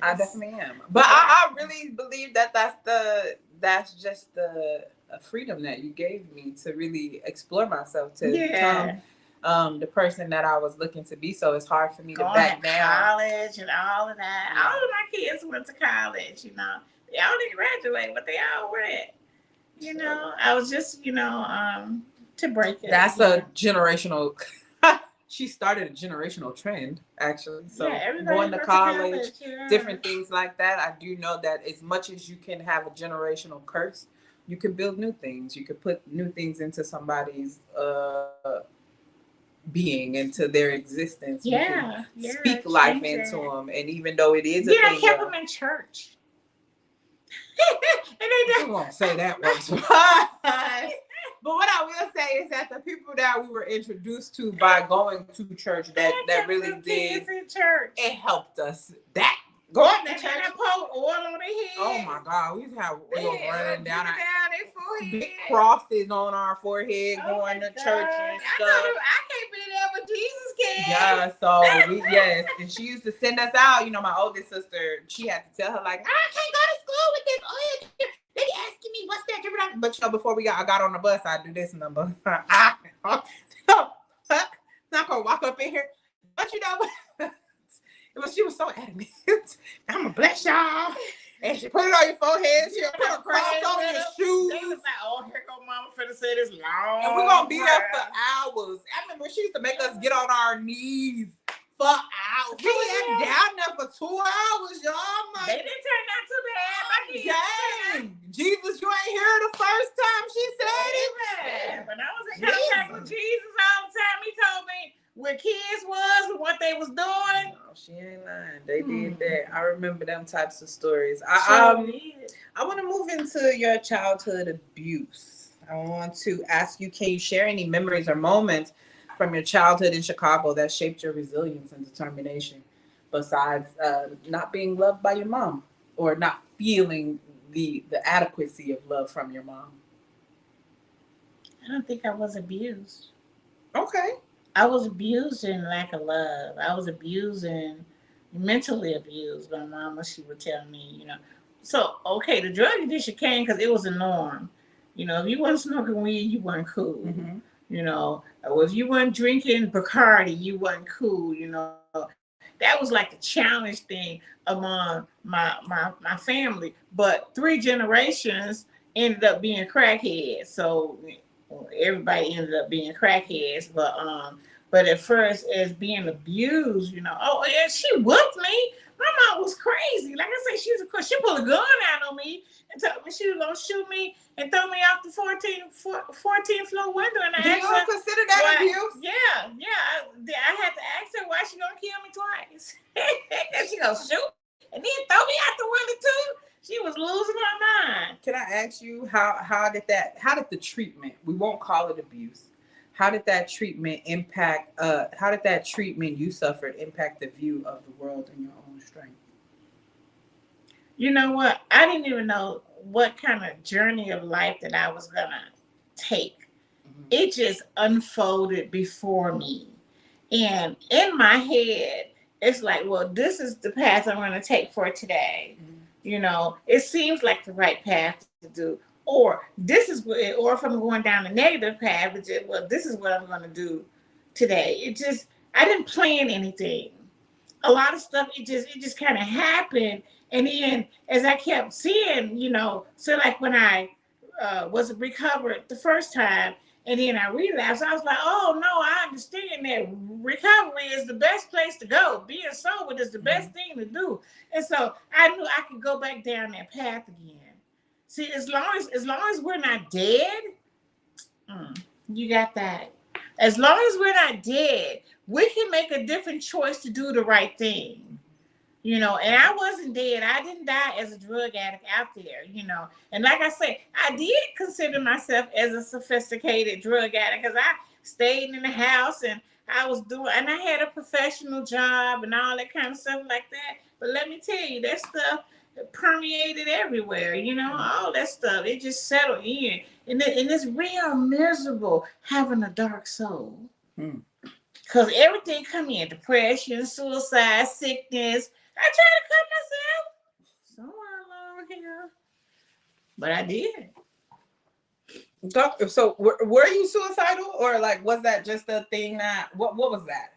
[SPEAKER 1] I definitely am. But I really believe that's just the freedom that you gave me to really explore myself, to become the person that I was looking to be. So it's hard for me to back down.
[SPEAKER 2] College and all of that. Yeah. All of my kids went to college, you know. They all didn't graduate, but they all went. You know, I was just, you know, to break it.
[SPEAKER 1] That's a generational. She started a generational trend, actually. So going to college, different things like that. I do know that as much as you can have a generational curse, you can build new things. You could put new things into somebody's being, into their existence.
[SPEAKER 2] Yeah.
[SPEAKER 1] Speak life into them. And even though it is a thing.
[SPEAKER 2] I kept them in church.
[SPEAKER 1] And they won't say that once. But what I will say is that the people that we were introduced to by going to church that really did, it helped us. That going to church,
[SPEAKER 2] pour oil on their head.
[SPEAKER 1] Oh my God, we used to have oil running down their forehead, big crosses on our forehead, going to church and stuff.
[SPEAKER 2] I can't be there, but Jesus can.
[SPEAKER 1] Yeah, so and she used to send us out. You know, my oldest sister, she had to tell her like, I can't go to school with this oil. They be asking me what's that different. But you know, before I got on the bus, I do this number. I'm not gonna walk up in here. But you know, she was so adamant. I'm gonna bless y'all. And she put it on your forehead. She put a cross on your shoes.
[SPEAKER 2] They was like, oh, here go mama finna say this long.
[SPEAKER 1] And we're gonna be there for hours. I remember she used to make us get on our knees for hours. We were down there for 2 hours, y'all.
[SPEAKER 2] They didn't turn out too bad.
[SPEAKER 1] Dang, Jesus, you ain't here the first time she said it. I remember them types of stories. I want to move into your childhood abuse. I want to ask you, can you share any memories or moments from your childhood in Chicago that shaped your resilience and determination, besides not being loved by your mom or not feeling the adequacy of love from your mom?
[SPEAKER 2] I don't think I was abused.
[SPEAKER 1] Okay.
[SPEAKER 2] I was abused in lack of love. I was mentally abused by mama. She would tell me, So, okay, the drug addiction came because it was a norm. If you weren't smoking weed, you weren't cool.
[SPEAKER 1] Mm-hmm.
[SPEAKER 2] Or if you weren't drinking Bacardi, you weren't cool. That was like the challenge thing among my family. But 3 generations ended up being crackheads. So everybody ended up being crackheads. But at first, as being abused, oh yeah, she whooped me. My mom was crazy. Like I said, she pulled a gun out on me and told me she was gonna shoot me and throw me off the 14th floor window. And
[SPEAKER 1] Do you consider that abuse?
[SPEAKER 2] Yeah. I had to ask her why she gonna kill me twice. And she gonna shoot and then throw me out the window too. She was losing her mind.
[SPEAKER 1] Can I ask you how did the treatment, we won't call it abuse, how did that treatment you suffered impact the view of the world and your own strength?
[SPEAKER 2] You know what? I didn't even know what kind of journey of life that I was gonna take. Mm-hmm. It just unfolded before me. And in my head, it's like, well, this is the path I'm gonna take for today. Mm-hmm. It seems like the right path to do. Or if I'm going down a negative path, this is what I'm gonna do today. I didn't plan anything. A lot of stuff, it just kind of happened. And then as I kept seeing, so like when I was recovered the first time and then I relapsed, I was like, oh no, I understand that recovery is the best place to go. Being sober is the best thing to do. And so I knew I could go back down that path again. See, as long as we're not dead, you got that. As long as we're not dead, we can make a different choice to do the right thing. And I wasn't dead. I didn't die as a drug addict out there, And like I say, I did consider myself as a sophisticated drug addict because I stayed in the house and and I had a professional job and all that kind of stuff like that. But let me tell you, that stuff permeated everywhere, all that stuff. It just settled in. And it's real miserable having a dark soul. Because everything come in, depression, suicide, sickness. I tried to cut myself somewhere along here, but I did.
[SPEAKER 1] So were you suicidal, or like was that just a thing that what was that?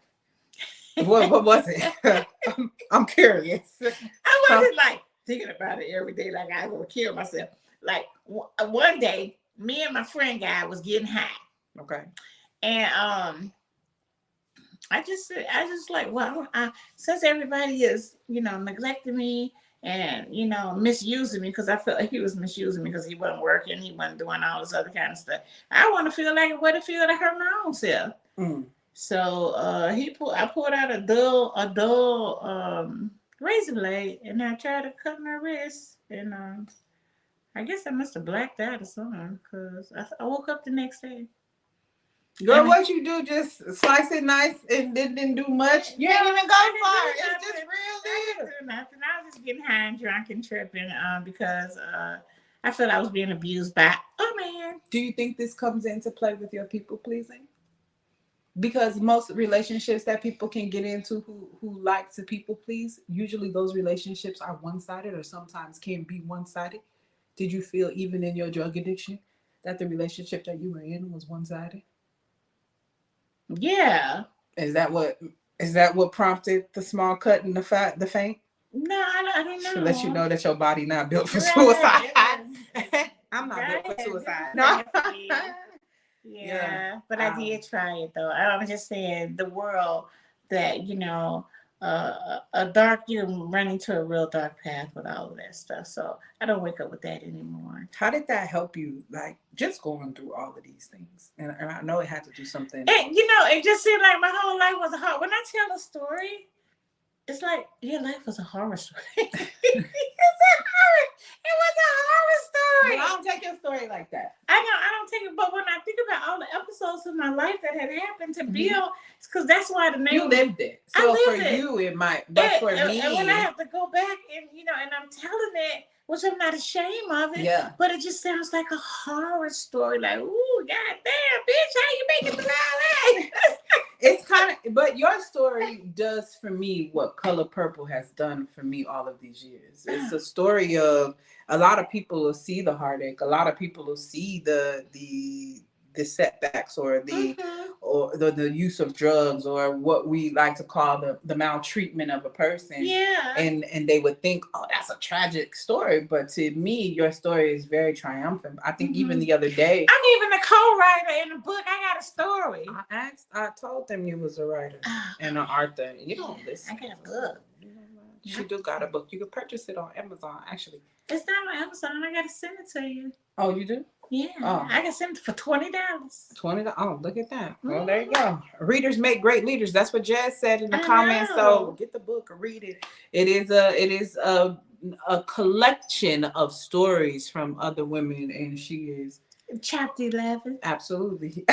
[SPEAKER 1] What was it? I'm curious.
[SPEAKER 2] I wasn't like thinking about it every day, like I was gonna kill myself. Like one day, me and my friend guy was getting high.
[SPEAKER 1] Okay.
[SPEAKER 2] And I just like, well, since everybody is, neglecting me and, misusing me, because I felt like he was misusing me because he wasn't working, he wasn't doing all this other kind of stuff. I want to feel like what it feel to hurt my own self. So I pulled out a dull razor blade and I tried to cut my wrist, and I guess I must have blacked out or something because I woke up the next day.
[SPEAKER 1] Girl, what you do? Just slice it nice and didn't do much. You ain't even go far. It's just real
[SPEAKER 2] little. Nothing. I was just getting high and drunk and tripping because I felt I was being abused by a man.
[SPEAKER 1] Do you think this comes into play with your people pleasing? Because most relationships that people can get into who like to people please, usually those relationships are one-sided or sometimes can be one-sided. Did you feel even in your drug addiction that the relationship that you were in was one-sided?
[SPEAKER 2] Yeah.
[SPEAKER 1] Is that what prompted the small cut and the faint?
[SPEAKER 2] No, I don't know.
[SPEAKER 1] To let you know that your body not built for suicide. I'm not built for suicide. No.
[SPEAKER 2] Yeah, but I did try it though. I'm just saying the world that a dark, you run into a real dark path with all of that stuff. So I don't wake up with that anymore.
[SPEAKER 1] How did that help you, like, just going through all of these things? And I know it had to do something.
[SPEAKER 2] It just seemed like my whole life was hard. When I tell a story, It's like your life was a horror story. It was a horror story.
[SPEAKER 1] But I don't take your story like that.
[SPEAKER 2] I don't take it. But when I think about all the episodes of my life that had happened to Bill, it's because that's why the name.
[SPEAKER 1] You lived it. So for you, it might. But for me,
[SPEAKER 2] and when I have to go back and and I'm telling it, which I'm not ashamed of it.
[SPEAKER 1] Yeah.
[SPEAKER 2] But it just sounds like a horror story. Like, ooh, goddamn, bitch, how you make it through all that?
[SPEAKER 1] It's kind of, but your story does for me what Color Purple has done for me all of these years. It's a story of a lot of people will see the heartache. A lot of people will see the setbacks or the use of drugs or what we like to call the maltreatment of a person.
[SPEAKER 2] Yeah.
[SPEAKER 1] And they would think, oh, that's a tragic story. But to me, your story is very triumphant. I think even the other day,
[SPEAKER 2] I'm even a co-writer in the book. I got a story.
[SPEAKER 1] I told them you was a writer and an author. You don't listen.
[SPEAKER 2] I got a book.
[SPEAKER 1] She do got a book. You can purchase it on Amazon, actually.
[SPEAKER 2] It's not on Amazon. I gotta send it to you.
[SPEAKER 1] Oh, you do?
[SPEAKER 2] Yeah.
[SPEAKER 1] Oh.
[SPEAKER 2] I can send it for $20.
[SPEAKER 1] $20. Oh, look at that. Well, there you go. Readers make great leaders. That's what Jazz said in the comments. So get the book and read it. It is a collection of stories from other women, and she is
[SPEAKER 2] Chapter 11.
[SPEAKER 1] Absolutely.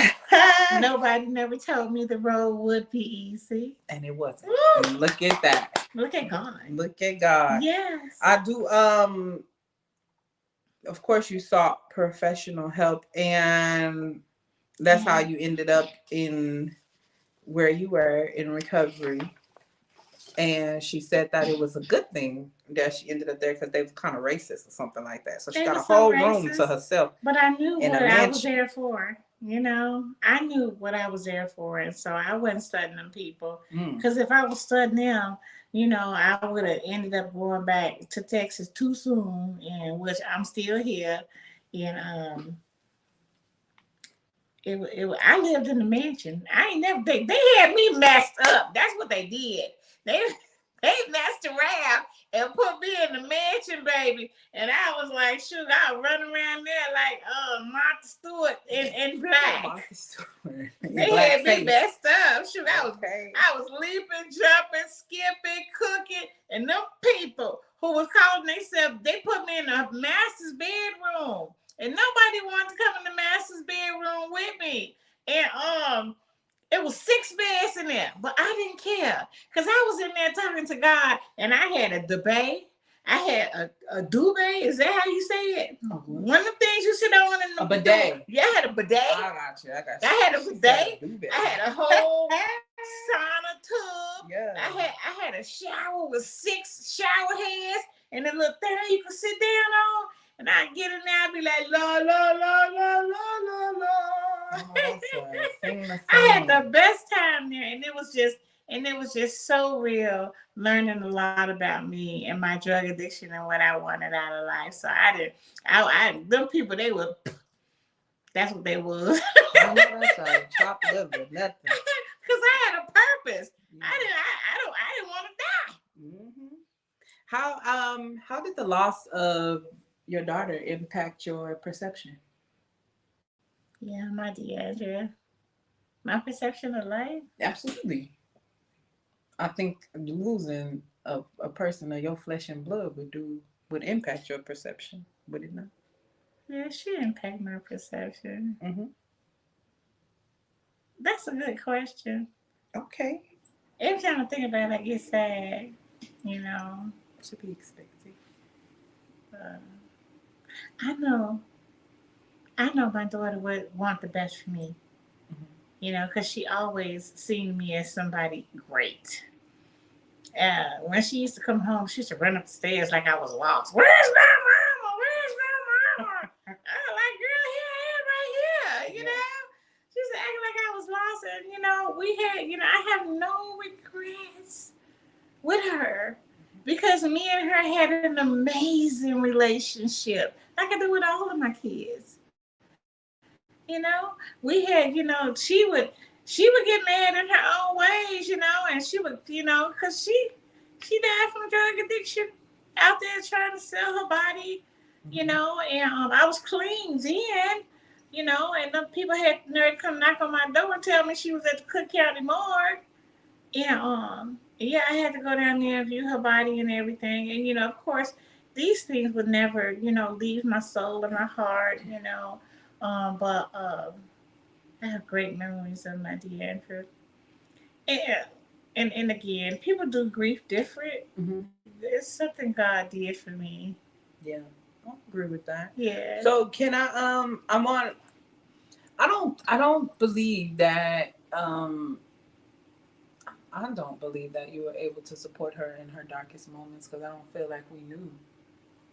[SPEAKER 2] Nobody never told me the road would be easy.
[SPEAKER 1] And it wasn't. And look at that.
[SPEAKER 2] Look at God.
[SPEAKER 1] Look at God.
[SPEAKER 2] Yes.
[SPEAKER 1] I do of course you sought professional help, and that's how you ended up in where you were in recovery. And she said that it was a good thing that she ended up there because they were kind of racist or something like that. So she got a whole room to herself.
[SPEAKER 2] But I knew what I was there for. I knew what I was there for. And so I wasn't studying them people. Because if I was studying them, I would have ended up going back to Texas too soon, and which I'm still here. And I lived in the mansion. I ain't never they had me messed up. That's what they did. They messed around and put me in the mansion, baby. And I was like, shoot, I was running around there like Martha Stewart in black.
[SPEAKER 1] Martha Stewart.
[SPEAKER 2] They had me messed up. Shoot, I was leaping, jumping, skipping, cooking, and them people who was calling themselves, they put me in the master's bedroom. And nobody wanted to come in the master's bedroom with me. And it was 6 beds in there, but I didn't care because I was in there talking to God, and I had a debate. I had a duvet. Is that how you say it? One of the things you sit on in the
[SPEAKER 1] bidet.
[SPEAKER 2] Yeah, I had a bidet.
[SPEAKER 1] I got you.
[SPEAKER 2] I had a bidet. I had a whole sauna tub.
[SPEAKER 1] Yeah.
[SPEAKER 2] I had a shower with 6 shower heads and a little thing you could sit down on. And I get in there, I be like, la, la, la, la, la, la, la. I had the best time there, and it was just so real, learning a lot about me and my drug addiction and what I wanted out of life. So them people, that's what they was.
[SPEAKER 1] That's like chopped liver, nothing.
[SPEAKER 2] Because I had a purpose. I didn't want to die.
[SPEAKER 1] How did the loss of your daughter impact your perception?
[SPEAKER 2] Yeah, my Deandra. My perception of life?
[SPEAKER 1] Absolutely. I think losing a person of your flesh and blood would impact your perception, would it not?
[SPEAKER 2] Yeah, it should impact my perception.
[SPEAKER 1] Mm-hmm.
[SPEAKER 2] That's a good question.
[SPEAKER 1] Okay.
[SPEAKER 2] Every time I think about it, I get sad,
[SPEAKER 1] To be expected.
[SPEAKER 2] I know my daughter would want the best for me, because she always seen me as somebody great. When she used to come home, she used to run up the stairs like I was lost. Where's my mama? Where's my mama? I was like, girl, here I am right here, She used to act like I was lost. And, we had, I have no regrets with her because me and her had an amazing relationship. Like I do with all of my kids. We had, she would get mad in her own ways, and she would, because she died from drug addiction out there trying to sell her body, and I was clean then, and the people had nerve come knock on my door and tell me she was at the Cook County morgue. And Yeah, I had to go down there and view her body and everything. And, of course, these things would never, leave my soul and my heart, but I have great memories of my dear Andrew. And, and again, people do grief different.
[SPEAKER 1] Mm-hmm.
[SPEAKER 2] It's something God did for me.
[SPEAKER 1] Yeah, I agree with that.
[SPEAKER 2] Yeah.
[SPEAKER 1] So can I want. I don't believe that I don't believe that you were able to support her in her darkest moments because I don't feel like we knew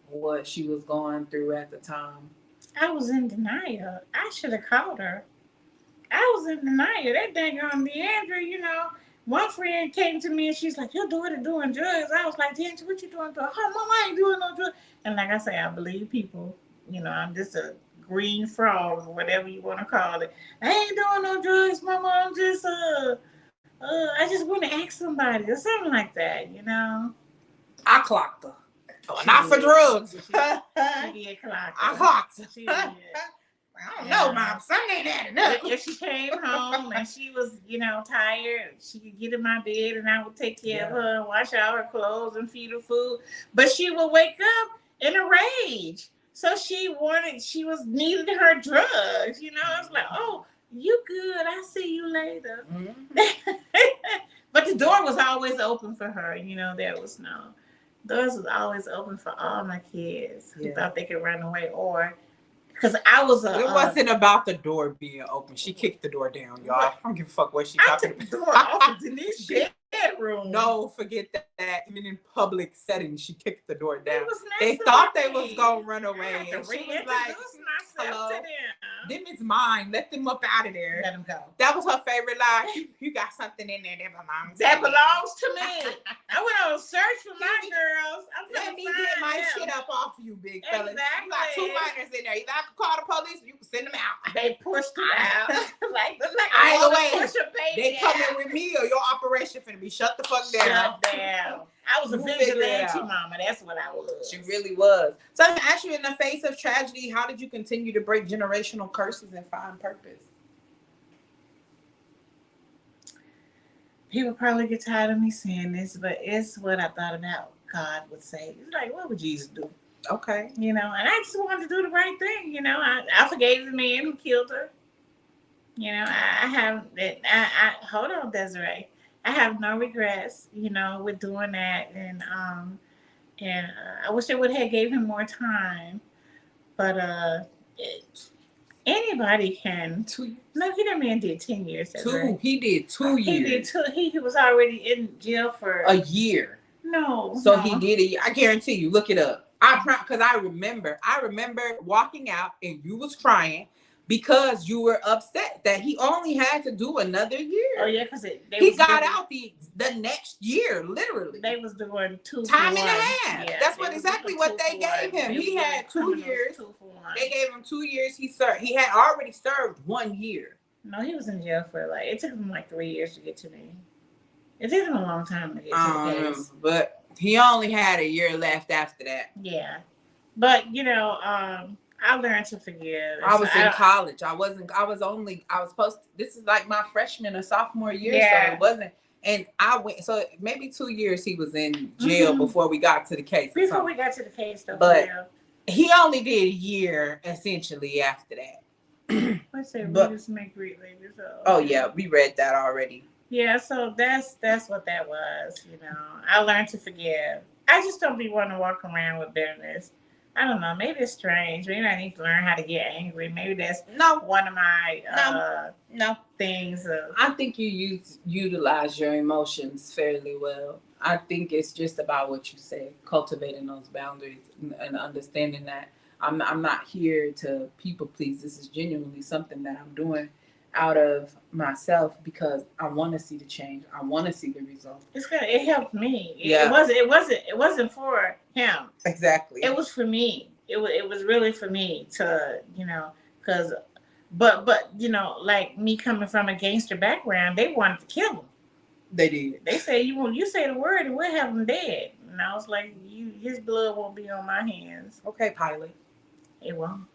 [SPEAKER 1] what she was going through at the time.
[SPEAKER 2] I was in denial. I should have called her. I was in denial. That dang on Leandra, one friend came to me and she's like, "Your daughter doing drugs." I was like, "Leandra, what you doing to her?" "Oh, mom, I ain't doing no drugs." And like I say, I believe people. I'm just a green frog or whatever you want to call it. I ain't doing no drugs, mama. I'm just I just want to ask somebody or something like that.
[SPEAKER 1] I clocked her. Oh,
[SPEAKER 2] She
[SPEAKER 1] not for
[SPEAKER 2] did.
[SPEAKER 1] drugs.
[SPEAKER 2] She did clock
[SPEAKER 1] I
[SPEAKER 2] her.
[SPEAKER 1] clocked her.
[SPEAKER 2] She did.
[SPEAKER 1] I don't know, mom. Something ain't adding up.
[SPEAKER 2] If she came home and she was, tired, she could get in my bed and I would take care of her and wash all her clothes and feed her food. But she would wake up in a rage. So she was needed her drugs. I was like, "Oh, you good. I'll see you later." Mm-hmm. But the door was always open for her. There was no doors was always open for all my kids who thought they could run away or because I was
[SPEAKER 1] it wasn't about the door being open. She kicked the door down, y'all. I don't give a fuck what she talking about.
[SPEAKER 2] The door off of Denise's bedroom.
[SPEAKER 1] No, forget that. Even in public settings, she kicked the door down. They thought they was gonna run away.
[SPEAKER 2] And she was like, "Hello, to them.
[SPEAKER 1] Them is mine. Let them up out of there.
[SPEAKER 2] Let them go."
[SPEAKER 1] That was her favorite line. You got something in there that belongs.
[SPEAKER 2] That belongs to me. I went on a search for my girls.
[SPEAKER 1] Let me get my shit up off you, big fella.
[SPEAKER 2] Exactly.
[SPEAKER 1] You got 2 minors in there. Either I can call the police or you can send them out.
[SPEAKER 2] They pushed it out. like
[SPEAKER 1] either way,
[SPEAKER 2] push a baby
[SPEAKER 1] they coming with me or your operation finna be shut the fuck down.
[SPEAKER 2] Shut down. I was a vigilante mama. That's what I was.
[SPEAKER 1] She really was. So I'm actually in the face of tragedy, how did you continue to break generational curses and find purpose?
[SPEAKER 2] People probably get tired of me saying this, but it's what I thought about God would say. It's like, what would Jesus do?
[SPEAKER 1] Okay.
[SPEAKER 2] And I just wanted to do the right thing. I forgave the man who killed her. I have that. I hold on, Desiree. I have no regrets, with doing that, and I wish they would have gave him more time, but anybody can.
[SPEAKER 1] 2 years.
[SPEAKER 2] No, that man did 10 years.
[SPEAKER 1] Two. He did 2 years.
[SPEAKER 2] He did 2. He was already in jail for
[SPEAKER 1] a year.
[SPEAKER 2] No.
[SPEAKER 1] So he did it. I guarantee you. Look it up. Because I remember walking out and you was crying because you were upset that he only had to do another year.
[SPEAKER 2] Oh yeah, because
[SPEAKER 1] he got out the next year, literally.
[SPEAKER 2] They was doing 2
[SPEAKER 1] time and a half. Yeah, that's exactly what they gave him. He had 2 years.
[SPEAKER 2] 2 for 1.
[SPEAKER 1] They gave him 2 years. He had already served 1 year.
[SPEAKER 2] No, he was in jail for it took him 3 years to get to me. It took him a long time to get to the case.
[SPEAKER 1] But he only had a year left after that.
[SPEAKER 2] Yeah. But I learned to forgive.
[SPEAKER 1] I was in college. This is like my freshman or sophomore year. Yeah. So it wasn't. And I went, so maybe 2 years he was in jail before we got to the case.
[SPEAKER 2] Before we got to the case, though.
[SPEAKER 1] But he only did a year essentially after that.
[SPEAKER 2] Let's say we just make great ladies.
[SPEAKER 1] Oh yeah, we read that already.
[SPEAKER 2] Yeah, so that's what that was. I learned to forgive. I just don't be wanting to walk around with bitterness. I don't know. Maybe it's strange. Maybe I need to learn how to get angry. Maybe that's one of my things.
[SPEAKER 1] I think you utilize your emotions fairly well. I think it's just about what you say, cultivating those boundaries and understanding that I'm not here to people please. This is genuinely something that I'm doing out of myself because I want to see the change. I want to see the result.
[SPEAKER 2] It's good. It helped me.
[SPEAKER 1] Yeah.
[SPEAKER 2] It wasn't for him.
[SPEAKER 1] Exactly.
[SPEAKER 2] It was for me. It was really for me to, because, but like me coming from a gangster background, they wanted to kill him.
[SPEAKER 1] They did.
[SPEAKER 2] They say you say the word and we'll have him dead. And I was like, his blood won't be on my hands.
[SPEAKER 1] Okay, pilot.
[SPEAKER 2] It won't.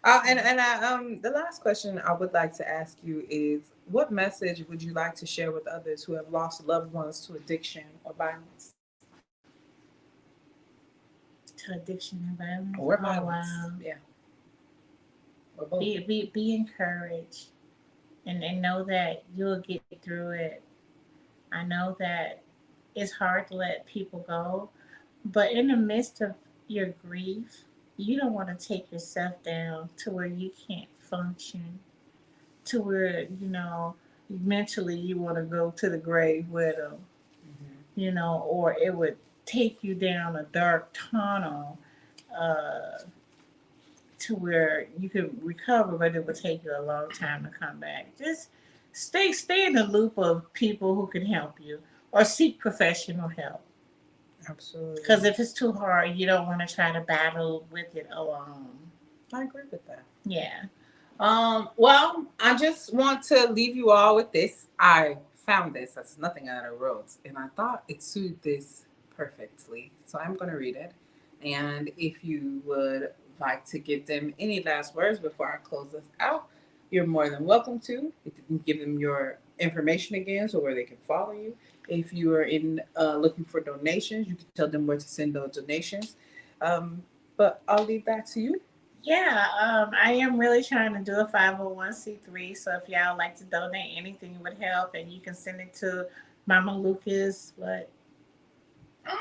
[SPEAKER 1] The last question I would like to ask you is, what message would you like to share with others who have lost loved ones to addiction or violence?
[SPEAKER 2] To addiction and violence.
[SPEAKER 1] Or
[SPEAKER 2] Oh
[SPEAKER 1] violence,
[SPEAKER 2] wow.
[SPEAKER 1] yeah, or both.
[SPEAKER 2] Be encouraged, and know that you'll get through it. I know that it's hard to let people go, but in the midst of your grief, you don't want to take yourself down to where you can't function, to where, mentally you want to go to the grave with them, or it would take you down a dark tunnel, uh, to where you could recover, but it would take you a long time to come back. Just stay in the loop of people who can help you, or seek professional help. Because
[SPEAKER 1] Absolutely.
[SPEAKER 2] if it's too hard, you don't want to try to battle with it alone.
[SPEAKER 1] I agree with that.
[SPEAKER 2] Yeah.
[SPEAKER 1] Well, I just want to leave you all with this. I found this. That's nothing I wrote, and I thought it suited this perfectly. So I'm going to read it. And if you would like to give them any last words before I close this out, you're more than welcome to. You can give them your information again, so where they can follow you. If you are in looking for donations, you can tell them where to send those donations. Um, but I'll leave that to you.
[SPEAKER 2] Yeah, I am really trying to do a 501c3. So if y'all like to donate anything would help, and you can send it to Mama Lucas, what,
[SPEAKER 1] I don't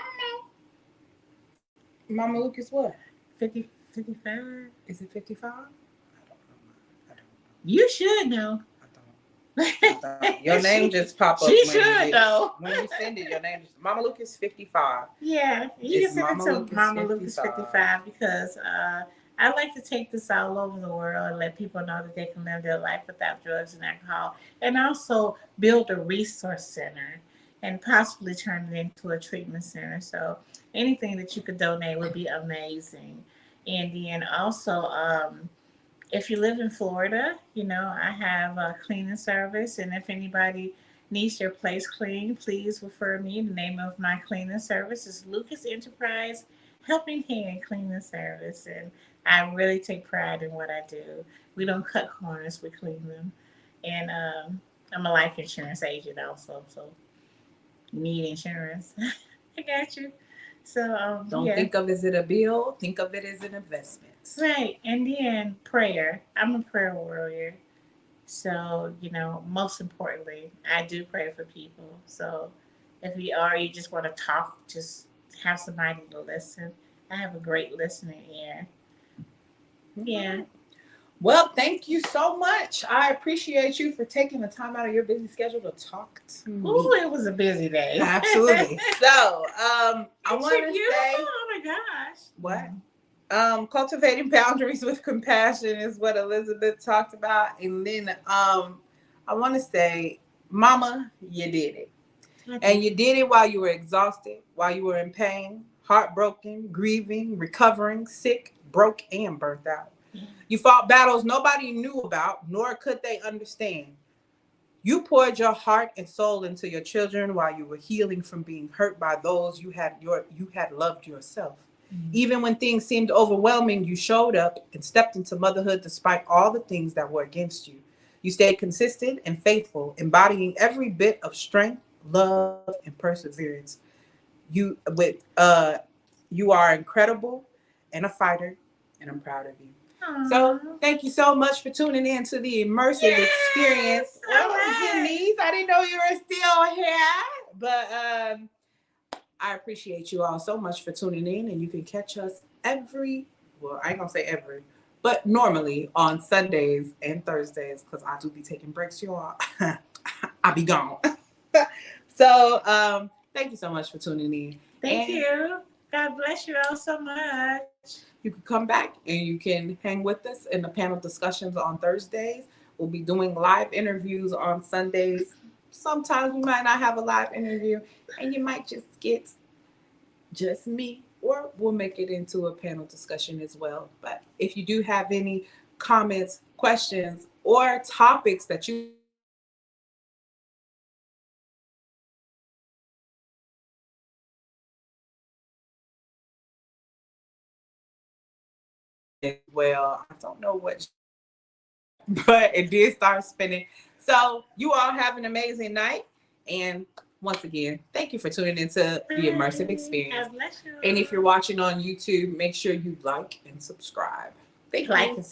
[SPEAKER 1] know. Mama Lucas, what?
[SPEAKER 2] 50, 55?
[SPEAKER 1] Is it 55? I don't know. I don't
[SPEAKER 2] You should know.
[SPEAKER 1] I don't. Your name just pop up
[SPEAKER 2] She
[SPEAKER 1] when you
[SPEAKER 2] should
[SPEAKER 1] get it.
[SPEAKER 2] know.
[SPEAKER 1] When you send it, your name just Mama Lucas 55.
[SPEAKER 2] Yeah, you can
[SPEAKER 1] It's
[SPEAKER 2] send it
[SPEAKER 1] Mama
[SPEAKER 2] to
[SPEAKER 1] Lucas
[SPEAKER 2] Mama Lucas
[SPEAKER 1] 55.
[SPEAKER 2] 55 because I like to take this all over the world and let people know that they can live their life without drugs and alcohol, and also build a resource center and possibly turn it into a treatment center. So anything that you could donate would be amazing. And then also, if you live in Florida, I have a cleaning service, and if anybody needs your place clean, please refer me. The name of my cleaning service is Lucas Enterprise Helping Hand Cleaning Service, and I really take pride in what I do. We don't cut corners; we clean them. And I'm a life insurance agent also, so you need insurance. I got you. So
[SPEAKER 1] Don't
[SPEAKER 2] yeah.
[SPEAKER 1] think of it as a bill. Think of it as an investment.
[SPEAKER 2] Right. And then prayer. I'm a prayer warrior. So, most importantly, I do pray for people. So, if you just want to talk, just have somebody to listen. I have a great listening ear. Yeah.
[SPEAKER 1] Mhm. Well, thank you so much. I appreciate you for taking the time out of your busy schedule to talk to
[SPEAKER 2] Ooh,
[SPEAKER 1] me.
[SPEAKER 2] it was a busy day.
[SPEAKER 1] Absolutely. So, I
[SPEAKER 2] Ain't she
[SPEAKER 1] want to
[SPEAKER 2] beautiful?
[SPEAKER 1] say
[SPEAKER 2] Oh my gosh.
[SPEAKER 1] what? Cultivating boundaries with compassion is what Elizabeth talked about. And then I want to say, Mama, you did it.
[SPEAKER 2] I
[SPEAKER 1] And
[SPEAKER 2] did.
[SPEAKER 1] you did it while you were exhausted, while you were in pain, heartbroken, grieving, recovering, sick, broke, and burnt out.
[SPEAKER 2] Yeah.
[SPEAKER 1] You fought battles nobody knew about, nor could they understand. You poured your heart and soul into your children while you were healing from being hurt by those you had loved yourself.
[SPEAKER 2] Mm.
[SPEAKER 1] Even when things seemed overwhelming, you showed up and stepped into motherhood despite all the things that were against you. You stayed consistent and faithful, embodying every bit of strength, love, and perseverance. You are incredible and a fighter, and I'm proud of you. So
[SPEAKER 2] Aww.
[SPEAKER 1] thank you so much for tuning in to the immersive experience.
[SPEAKER 2] Yes. All
[SPEAKER 1] Well,
[SPEAKER 2] right.
[SPEAKER 1] Denise, I didn't know you were still here, but I appreciate you all so much for tuning in, and you can catch us I ain't gonna say every, but normally on Sundays and Thursdays because I do be taking breaks, y'all. I be gone. So thank you so much for tuning in.
[SPEAKER 2] Thank
[SPEAKER 1] And
[SPEAKER 2] you. God bless you all so much.
[SPEAKER 1] you can come back and you can hang with us in the panel discussions on Thursdays. We'll be doing live interviews on Sundays. Sometimes we might not have a live interview, and you might just get just me, or we'll make it into a panel discussion as well. But if you do have any comments, questions, or topics that you would like us to discuss, please reach out to us at unwavering@gmail.com. well. I don't know what, but it did start spinning. So you all have an amazing night. And once again, thank you for tuning into the immersive experience. And if you're watching on YouTube, make sure you like and subscribe. Thank you.